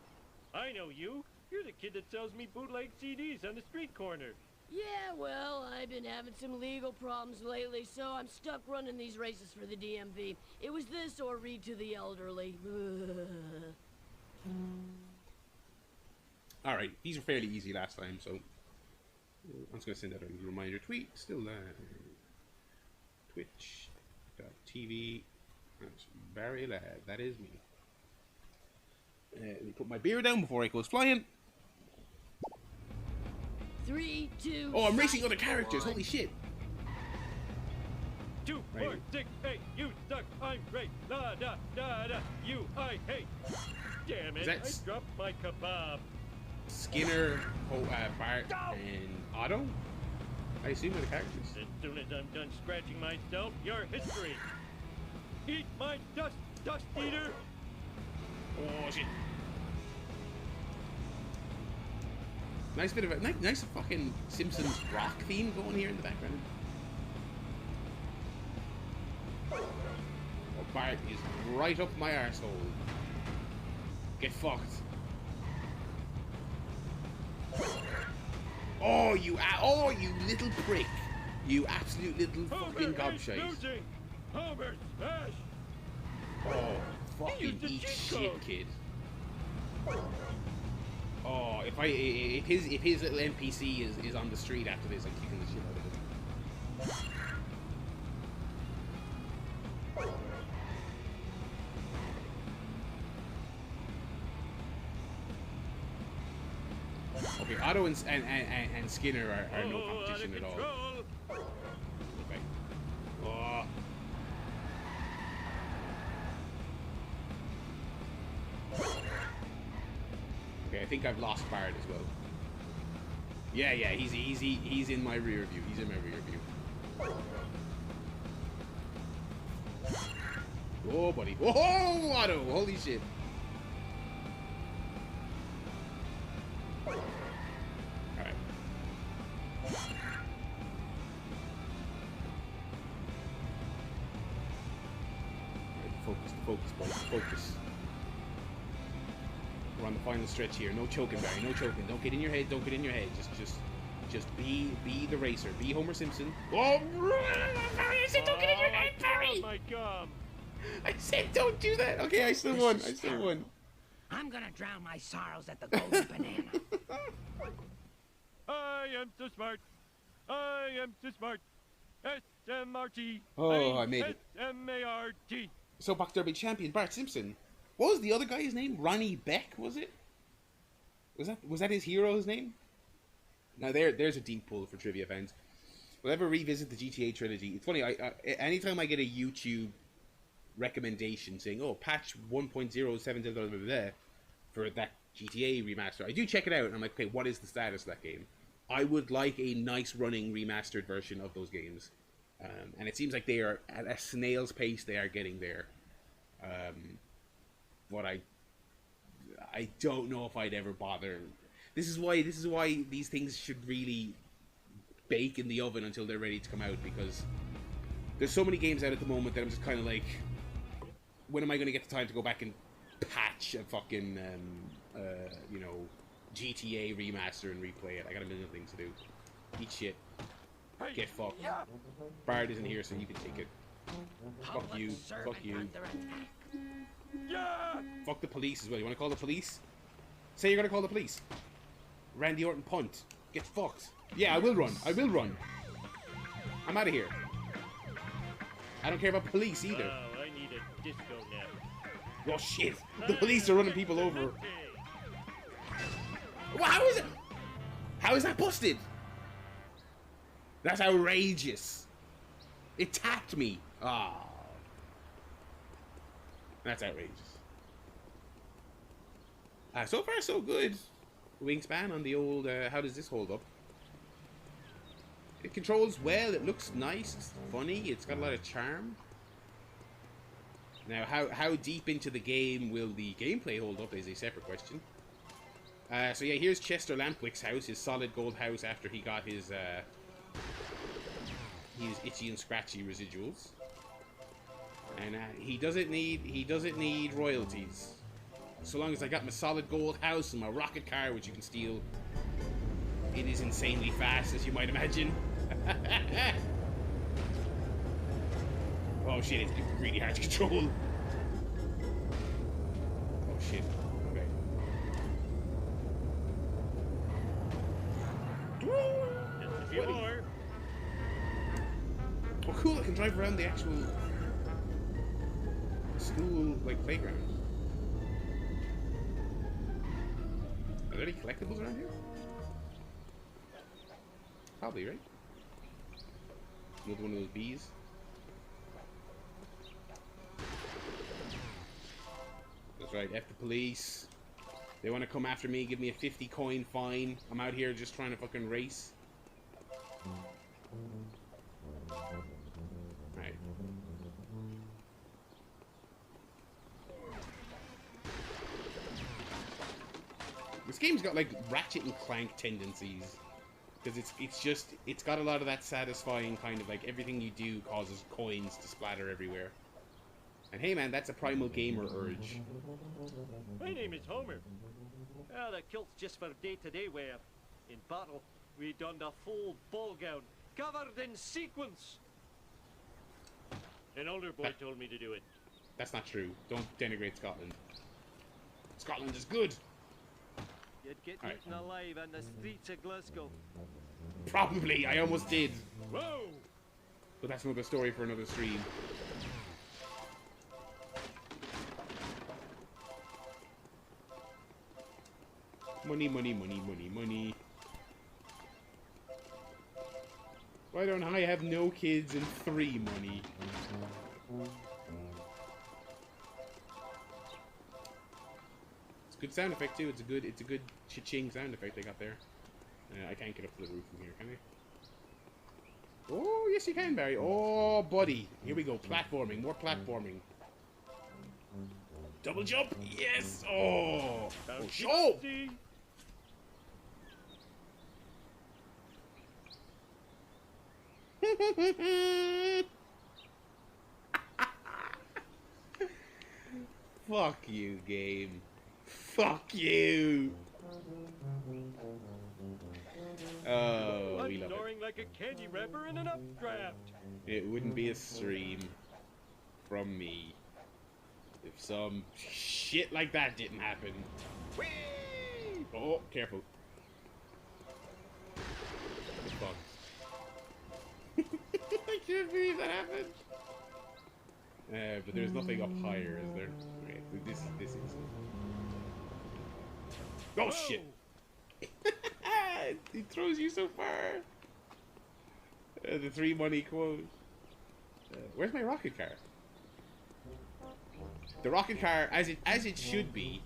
E: I know you. You're the kid that sells me bootleg CDs on the street corner.
L: Yeah, well, I've been having some legal problems lately, so I'm stuck running these races for the DMV. It was this or read to the elderly.
A: Alright, these were fairly easy last time, so I'm just going to send out a reminder tweet. Still Twitch.tv. That's Barry Lad. That is me. Let me put my beer down before it goes flying.
L: 3, 2.
A: Oh, I'm racing other characters. Holy shit.
E: 2, 4, 6, 8. You suck. I'm great. Da da da da. You I hate. Damn it! I dropped my kebab.
A: Skinner, Bart, and Otto? I assume are the characters.
E: As soon as I'm done scratching myself, your history. Eat my dust, dust eater.
A: Oh shit. Nice bit of a nice fucking Simpsons rock theme going here in the background. Oh, Bart is right up my arsehole. Get fucked. Oh, you little prick. You absolute little fucking gobshite.
E: Homer smash.
A: Oh, fucking eat shit, kid. Oh, if his little NPC is on the street after this, I'm kicking the shit out of him. Okay, Otto and Skinner are no competition at all. Okay. Oh. Okay, I think I've lost Bard as well. Yeah, he's in my rear view. He's in my rear view. Oh, buddy. Whoa, Otto! Holy shit. focus, boys, focus. We're on the final stretch here. No choking, Barry. No choking. Don't get in your head. Don't get in your head. Just be the racer. Be Homer Simpson. Oh, Barry! I said don't get in your head, Barry.
E: Oh my God!
A: I said don't do that. Okay, I still won. I still won.
F: I'm gonna drown my sorrows at the Golden Banana.
E: I am so smart. I am so smart. S-M-R-T.
A: Oh, I made it.
E: S-M-A-R-T.
A: Soapbox Derby champion Bart Simpson. What was the other guy's name? Ronnie Beck, was it? Was that his hero's name? Now there's a deep pull for trivia fans. We'll ever revisit the GTA trilogy. It's funny. I anytime I get a YouTube recommendation saying, "Oh, patch 1.07 for that GTA remaster," I do check it out, and I'm like, okay, what is the status of that game? I would like a nice running remastered version of those games, and it seems like they are at a snail's pace. They are getting there. But I don't know if I'd ever bother. This is why these things should really bake in the oven until they're ready to come out, because there's so many games out at the moment that I'm just kind of like, when am I going to get the time to go back and patch a fucking GTA remaster and replay it? I got a million things to do. Eat shit. Get fucked. Bard isn't here, so you can take it. Fuck you. Fuck you.
E: Yeah!
A: Fuck the police as well. You want to call the police? Say you're going to call the police. Randy Orton punt. Get fucked. Yeah, I will run. I will run. I'm out of here. I don't care about police either.
E: Oh, I need a disco nap.
A: Oh shit. The police are running people over. Well, how is it? How is that busted? That's outrageous. It tapped me. Ah. That's outrageous. So far, so good. Wingspan on the old, how does this hold up? It controls well, it looks nice, it's funny, it's got a lot of charm. Now, how deep into the game will the gameplay hold up is a separate question. So yeah, here's Chester Lampwick's house, his solid gold house after he got his itchy and scratchy residuals. And he doesn't need royalties. So long as I got my solid gold house and my rocket car, which you can steal. It is insanely fast, as you might imagine. Oh shit, it's really hard to control. Oh shit. Okay. Oh cool, I can drive around the actual school, like, playground. Are there any collectibles around here? Probably, right? Another one of those bees. That's right, F the police. They want to come after me, give me a 50 coin fine. I'm out here just trying to fucking race. Right. This game's got like Ratchet and Clank tendencies, because it's got a lot of that satisfying kind of like everything you do causes coins to splatter everywhere. And hey man, that's a primal gamer urge.
E: My name is Homer. Ah, the kilt's just for day-to-day wear. In battle, we donned a full ball gown, covered in sequins. An older boy told me to do it.
A: That's not true. Don't denigrate Scotland. Scotland is good.
E: You'd get eaten alive on the streets of Glasgow.
A: Probably. I almost did.
E: Whoa!
A: But that's another story for another stream. Money, money, money, money, money. Why don't I have no kids and 3 money? It's a good sound effect too. It's a good cha-ching sound effect they got there. I can't get up to the roof from here, can I? Oh, yes you can, Barry. Oh, buddy. Here we go. Platforming. More platforming. Double jump. Yes. Oh. Oh, show. Fuck you, game. Fuck you. Oh, we love
E: Snoring
A: it.
E: like a candy wrapper in an updraft.
A: It wouldn't be a stream from me if some shit like that didn't happen. Whee! Oh, careful. Fuck. I can't believe that happened. But there's nothing up higher, is there? Okay, this is. Oh,
E: Whoa!
A: shit! He throws you so far. The 3 money quote. Where's my rocket car? The rocket car, as it should be.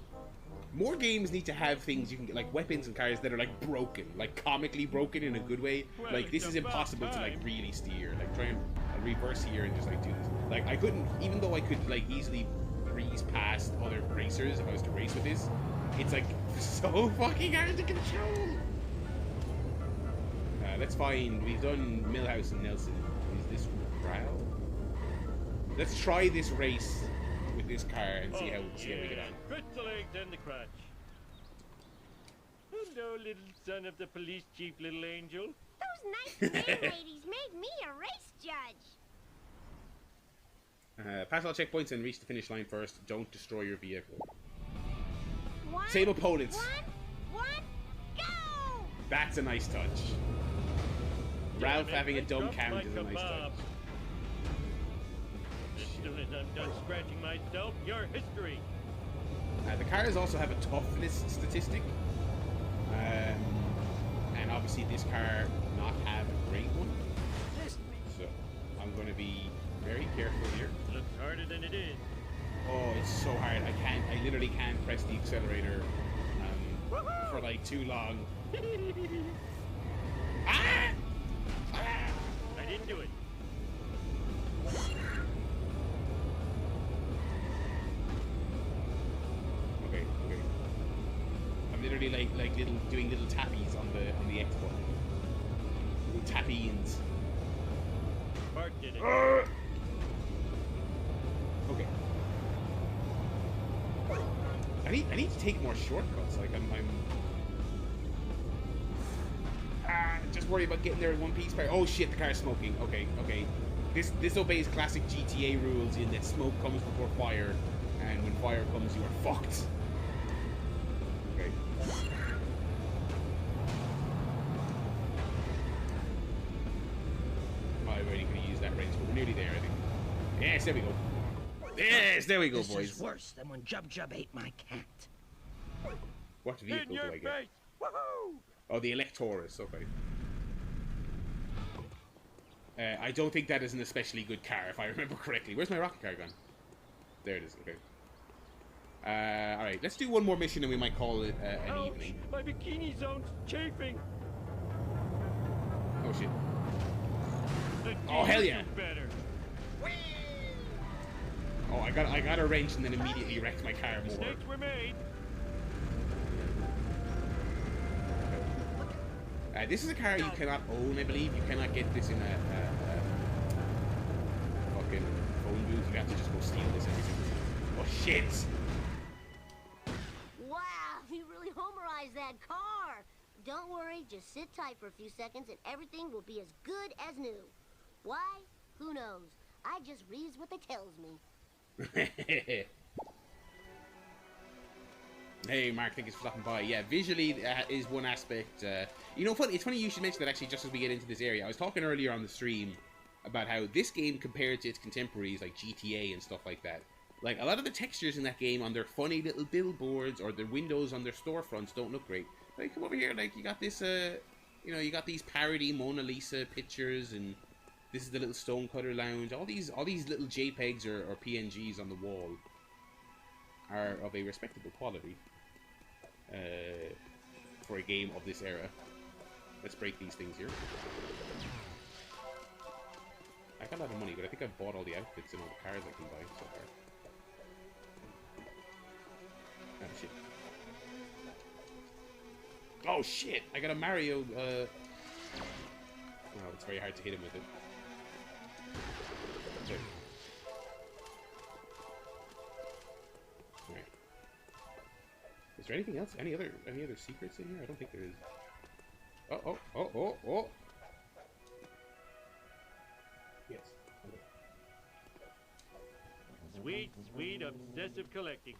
A: More games need to have things you can get, like weapons and cars that are like broken, like comically broken in a good way.
E: Well,
A: Like this
E: it's
A: is impossible to like
E: about time.
A: really steer. Like try and reverse here and just like do this. Like I couldn't, even though I could like easily breeze past other racers if I was to race with this. It's like so fucking hard to control. Let's find. We've done Millhouse and Nelson. Is this Rao? Let's try this race with this car and see how we get on.
E: Crystal eggs and the crutch. Hello, little son of the police chief, little angel.
D: Those nice ladies made me a race judge.
A: Pass all checkpoints and reach the finish line first. Don't destroy your vehicle.
D: One,
A: Same opponents.
D: One, go!
A: That's a nice touch. Ralph having a dumb count is a nice touch.
E: As soon as I'm done scratching myself, your history.
A: The cars also have a toughness statistic. And obviously this car not have a great one. So I'm going to be very careful here.
E: Looks harder than it is.
A: Oh, it's so hard. I literally can't press the accelerator for like too long. Ah!
E: I didn't do it.
A: Okay. I'm literally like doing little tappies on the X button. Little tappy-ins.
E: Bart did it.
A: Okay. I need to take more shortcuts. Like I'm just worried about getting there in one piece. Oh shit, the car's smoking. Okay. This obeys classic GTA rules in that smoke comes before fire, and when fire comes, you are fucked. Okay. I already could have used that range, but we're nearly there, I think. Yes, there we go. Yes, there we go,
F: This
A: boys.
F: is worse than when Jub Jub ate my cat.
A: What vehicle
E: In
A: do
E: your
A: I get?
E: face. Woohoo!
A: Oh, the Electorus, okay. I don't think that is an especially good car, if I remember correctly. Where's my rocket car gone? There it is, okay. Alright, let's do one more mission and we might call it an
E: Ouch,
A: evening.
E: my bikini zone's chafing.
A: Oh, shit.
E: The
A: Oh, hell
E: Jesus
A: yeah.
E: is better.
A: Oh, I got a wrench and then immediately wrecked my car more.
E: Mistakes were made.
A: This is a car you cannot own, I believe. You cannot get this in a fucking phone booth. You have to just go steal this every single time. Oh, shit!
D: Wow, you really homerized that car. Don't worry, just sit tight for a few seconds and everything will be as good as new. Why? Who knows? I just reads what they tells me.
A: Hey, Mark, thank you for stopping by. Yeah, visually is one aspect. You know, it's funny you should mention that actually just as we get into this area. I was talking earlier on the stream about how this game compared to its contemporaries like GTA and stuff like that. Like, a lot of the textures in that game on their funny little billboards or the windows on their storefronts don't look great. Like, come over here, like, you got this, you know, you got these parody Mona Lisa pictures and this is the little Stonecutter Lounge. All these little JPEGs or PNGs on the wall are of a respectable quality. For a game of this era. Let's break these things here. I got a lot of money, but I think I've bought all the outfits and all the cars I can buy so far. Oh shit. Oh shit! I got a Mario, oh, it's very hard to hit him with it. Okay. there anything else? Any other secrets in here? I don't think there is. Oh. Yes.
E: Sweet, sweet, obsessive collecting.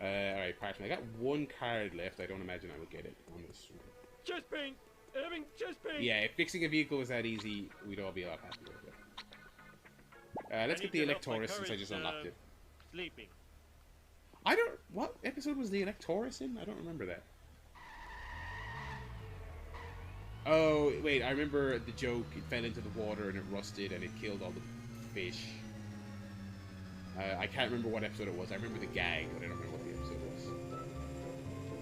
A: Alright, Parchment. I got one card left. I don't imagine I will get it on this one.
E: Chest pain! Having chest pain!
A: Yeah, if fixing a vehicle was that easy, we'd all be a lot happier with it. Let's get the Electoris since I just unlocked it.
E: Sleeping.
A: I don't... What episode was the Electoris in? I don't remember that. Oh, wait, I remember the joke. It fell into the water and it rusted and it killed all the fish. I can't remember what episode it was. I remember the gag, but I don't remember what the episode was.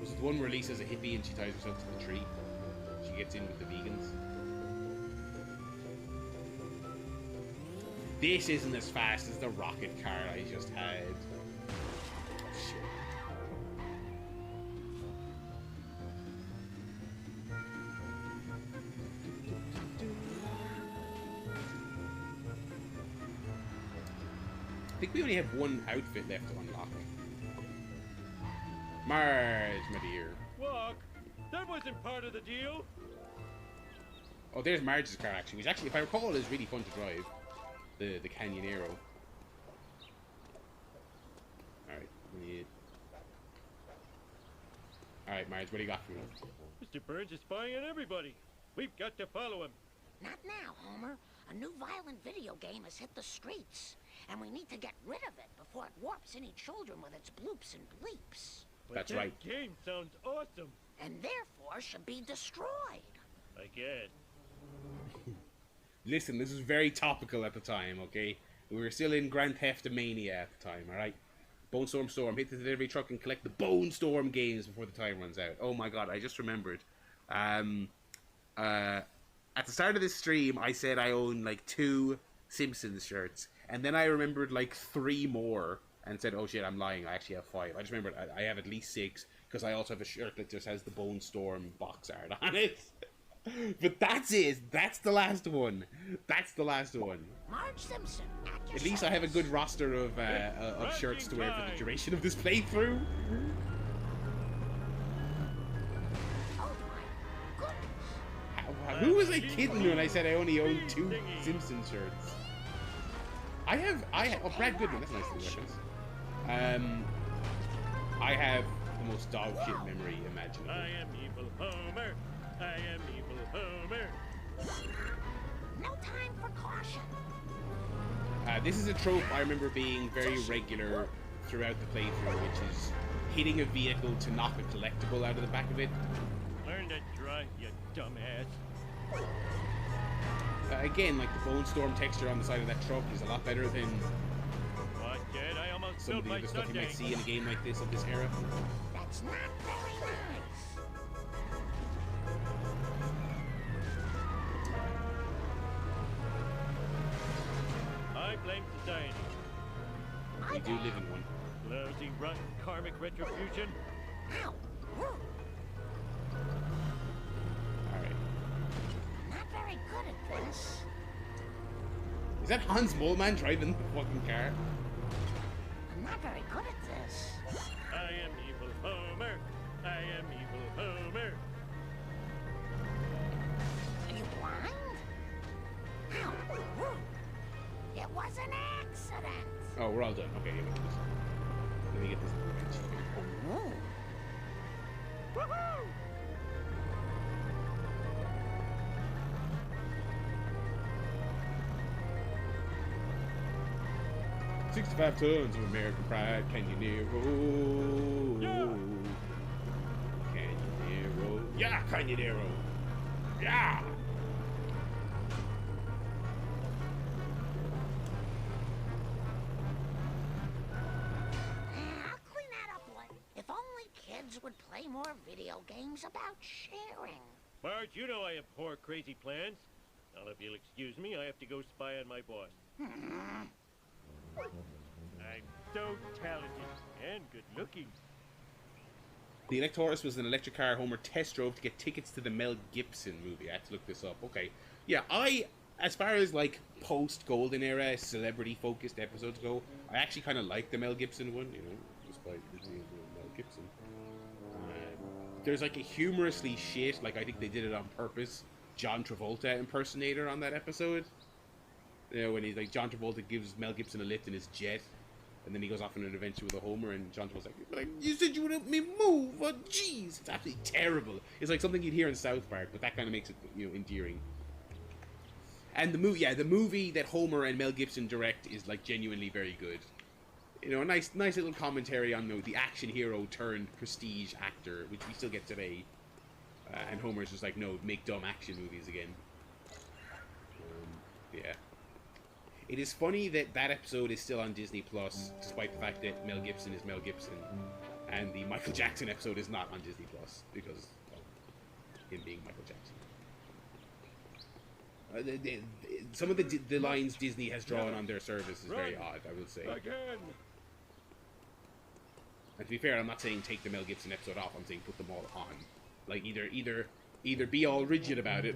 A: Was it the one where Lisa's a hippie and she ties herself to the tree? She gets in with the vegans. This isn't as fast as the rocket car I just had. Oh, shit. I think we only have one outfit left to unlock. Marge, my dear.
E: Walk? That wasn't part of the deal.
A: Oh, there's Marge's car, actually, which actually, if I recall, is really fun to drive. The Canyonero. Alright, Alright, Marge, what do you got for me?
E: Mr. Burns is spying on everybody. We've got to follow him.
F: Not now, Homer. A new violent video game has hit the streets, and we need to get rid of it before it warps any children with its bloops and bleeps.
E: But
A: That's
E: that
A: right.
E: game sounds awesome.
F: And therefore should be destroyed.
E: I guess.
A: Listen, this was very topical at the time, okay? We were still in Grand Theft Mania at the time, alright? Bone Storm, hit the delivery truck and collect the Bone Storm games before the time runs out. Oh my god, I just remembered. At the start of this stream, I said I own like 2 Simpsons shirts. And then I remembered like 3 more and said, oh shit, I'm lying, I actually have 5. I just remembered I have at least 6 because I also have a shirt that just has the Bone Storm box art on it. But that's it. That's the last one. That's the last one.
F: Marge Simpson,
A: at least I have a good roster of shirts to wear for the duration of this playthrough.
F: Oh my goodness.
A: Who was I kidding when I said I only own 2 Simpsons shirts? I have oh, Brad Goodman, that's a nice little reference. I have the most dog shit memory imaginable.
E: I am evil Homer. I am evil Homer.
F: No time for caution.
A: This is a trope I remember being very regular throughout the playthrough, which is hitting a vehicle to knock a collectible out of the back of it.
E: Learn to drive, you dumbass.
A: Again, like the Bone Storm texture on the side of that truck is a lot better than
E: What, Dad? I almost
A: some of the other stuff you might see in a game like this of this era.
F: That's not very nice.
E: I blame society.
A: We do live in one.
E: Lousy, rotten, karmic retribution.
F: Ow.
A: Alright.
F: Not very good at this.
A: Is that Hans Moleman driving the fucking car?
F: I'm not very good at this.
E: I am evil Homer. I am evil Homer.
F: Are you blind? Ow. It was an accident.
A: Oh, we're all done. Okay, let me get this wrench.
F: Oh.
E: Woohoo!
A: 65 tons of American pride, Canyonero.
E: Yeah.
A: Canyonero. Yeah, Canyonero. Yeah.
F: I'll clean that up later. If only kids would play more video games about sharing.
E: Marge, you know I abhor crazy plans. Now, if you'll excuse me, I have to go spy on my boss. I'm so talented and good-looking.
A: The Electoris was an electric car Homer test drove to get tickets to the Mel Gibson movie. I had to look this up. Okay. Yeah, as far as like post-Golden Era celebrity-focused episodes go, I actually kind of like the Mel Gibson one, you know, just by Mel Gibson. There's like a humorously shit, like I think they did it on purpose, John Travolta impersonator on that episode. You know, when he's like, John Travolta gives Mel Gibson a lift in his jet, and then he goes off on an adventure with a Homer, and John Travolta's like, you said you would help me move, oh jeez. It's absolutely terrible. It's like something you'd hear in South Park, but that kind of makes it, you know, endearing. And the movie that Homer and Mel Gibson direct is like genuinely very good. You know, a nice little commentary on the action hero turned prestige actor, which we still get today. And Homer's just like, no, make dumb action movies again. Yeah. It is funny that that episode is still on Disney Plus, despite the fact that Mel Gibson is Mel Gibson, and the Michael Jackson episode is not on Disney Plus because of him being Michael Jackson. Some of the lines Disney has drawn on their service is very odd, I will say.
E: Again.
A: And to be fair, I'm not saying take the Mel Gibson episode off. I'm saying put them all on. Like either be all rigid about it,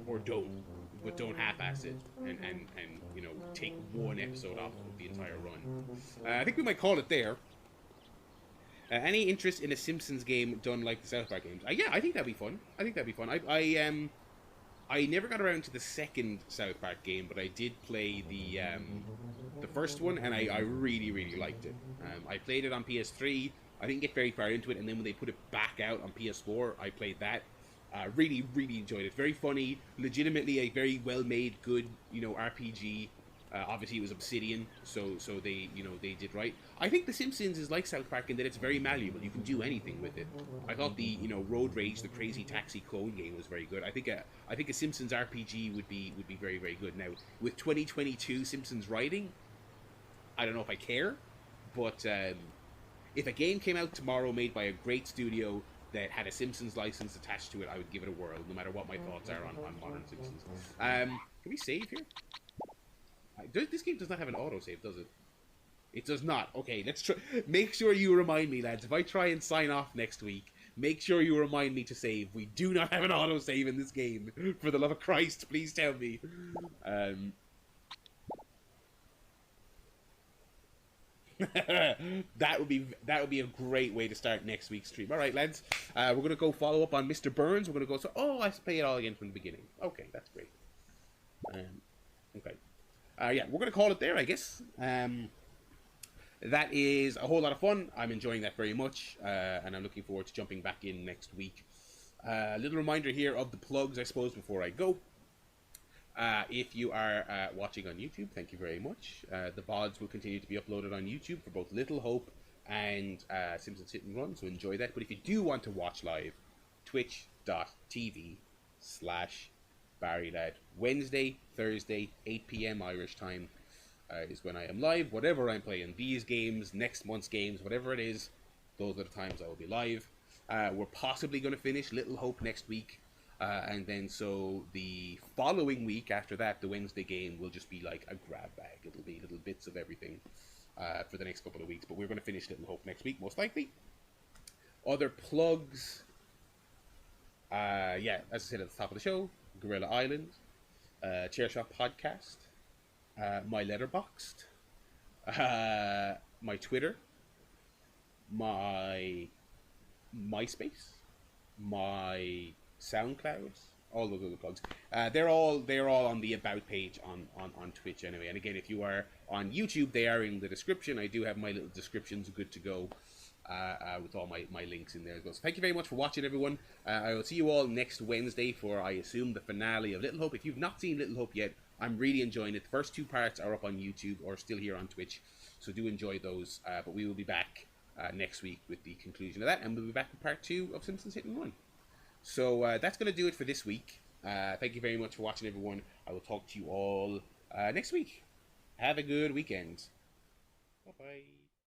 A: or don't, but don't half-ass it, and you know, take one episode off of the entire run. I think we might call it there. Any interest in a Simpsons game done like the South Park games? Yeah, I think that'd be fun. I never got around to the second South Park game, but I did play the first one, and I really, really liked it. I played it on PS3. I didn't get very far into it, and then when they put it back out on PS4, I played that. Really, really enjoyed it. Very funny, legitimately a very well-made, good, you know, RPG. Obviously, it was Obsidian, so they, you know, they did right. I think The Simpsons is like South Park in that it's very malleable. You can do anything with it. I thought the, you know, Road Rage, the Crazy Taxi clone game was very good. I think a Simpsons RPG would be very, very good. Now, with 2022 Simpsons writing, I don't know if I care, but if a game came out tomorrow made by a great studio that had a Simpsons license attached to it, I would give it a whirl, no matter what my thoughts are on modern Simpsons. Can we save here? This game does not have an autosave, does it? It does not. Okay, let's try. Make sure you remind me, lads. If I try and sign off next week, make sure you remind me to save. We do not have an autosave in this game. For the love of Christ, please tell me. That would be a great way to start next week's stream. All right, lads. We're gonna go follow up on Mr. Burns. We're gonna go. So, I have to play it all again from the beginning. Okay, that's great. Okay. Yeah, we're going to call it there, I guess. That is a whole lot of fun. I'm enjoying that very much, and I'm looking forward to jumping back in next week. A little reminder here of the plugs, I suppose, before I go. If you are watching on YouTube, thank you very much. The VODs will continue to be uploaded on YouTube for both Little Hope and Simpsons Hit and Run, so enjoy that. But if you do want to watch live, twitch.tv/BarryLad. Wednesday, Thursday, 8 p.m. Irish time is when I am live. Whatever I'm playing, these games, next month's games, whatever it is, those are the times I will be live. We're possibly going to finish Little Hope next week. And then so the following week after that, the Wednesday game will just be like a grab bag. It'll be little bits of everything for the next couple of weeks. But we're going to finish Little Hope next week, most likely. Other plugs. Yeah, as I said at the top of the show, Gorilla Island, Chairshot Podcast, my Letterboxd, my Twitter, my MySpace, my SoundCloud, all those other plugs. They're all on the About page on Twitch anyway. And again, if you are on YouTube, they are in the description. I do have my little descriptions good to go. With all my links in there as well. So thank you very much for watching, everyone. I will see you all next Wednesday for, I assume, the finale of Little Hope. If you've not seen Little Hope yet, I'm really enjoying it. The first two parts are up on YouTube or still here on Twitch, so do enjoy those. But we will be back next week with the conclusion of that, and we'll be back with part 2 of Simpsons Hit and Run. So that's going to do it for this week. Thank you very much for watching, everyone. I will talk to you all next week. Have a good weekend. Bye-bye.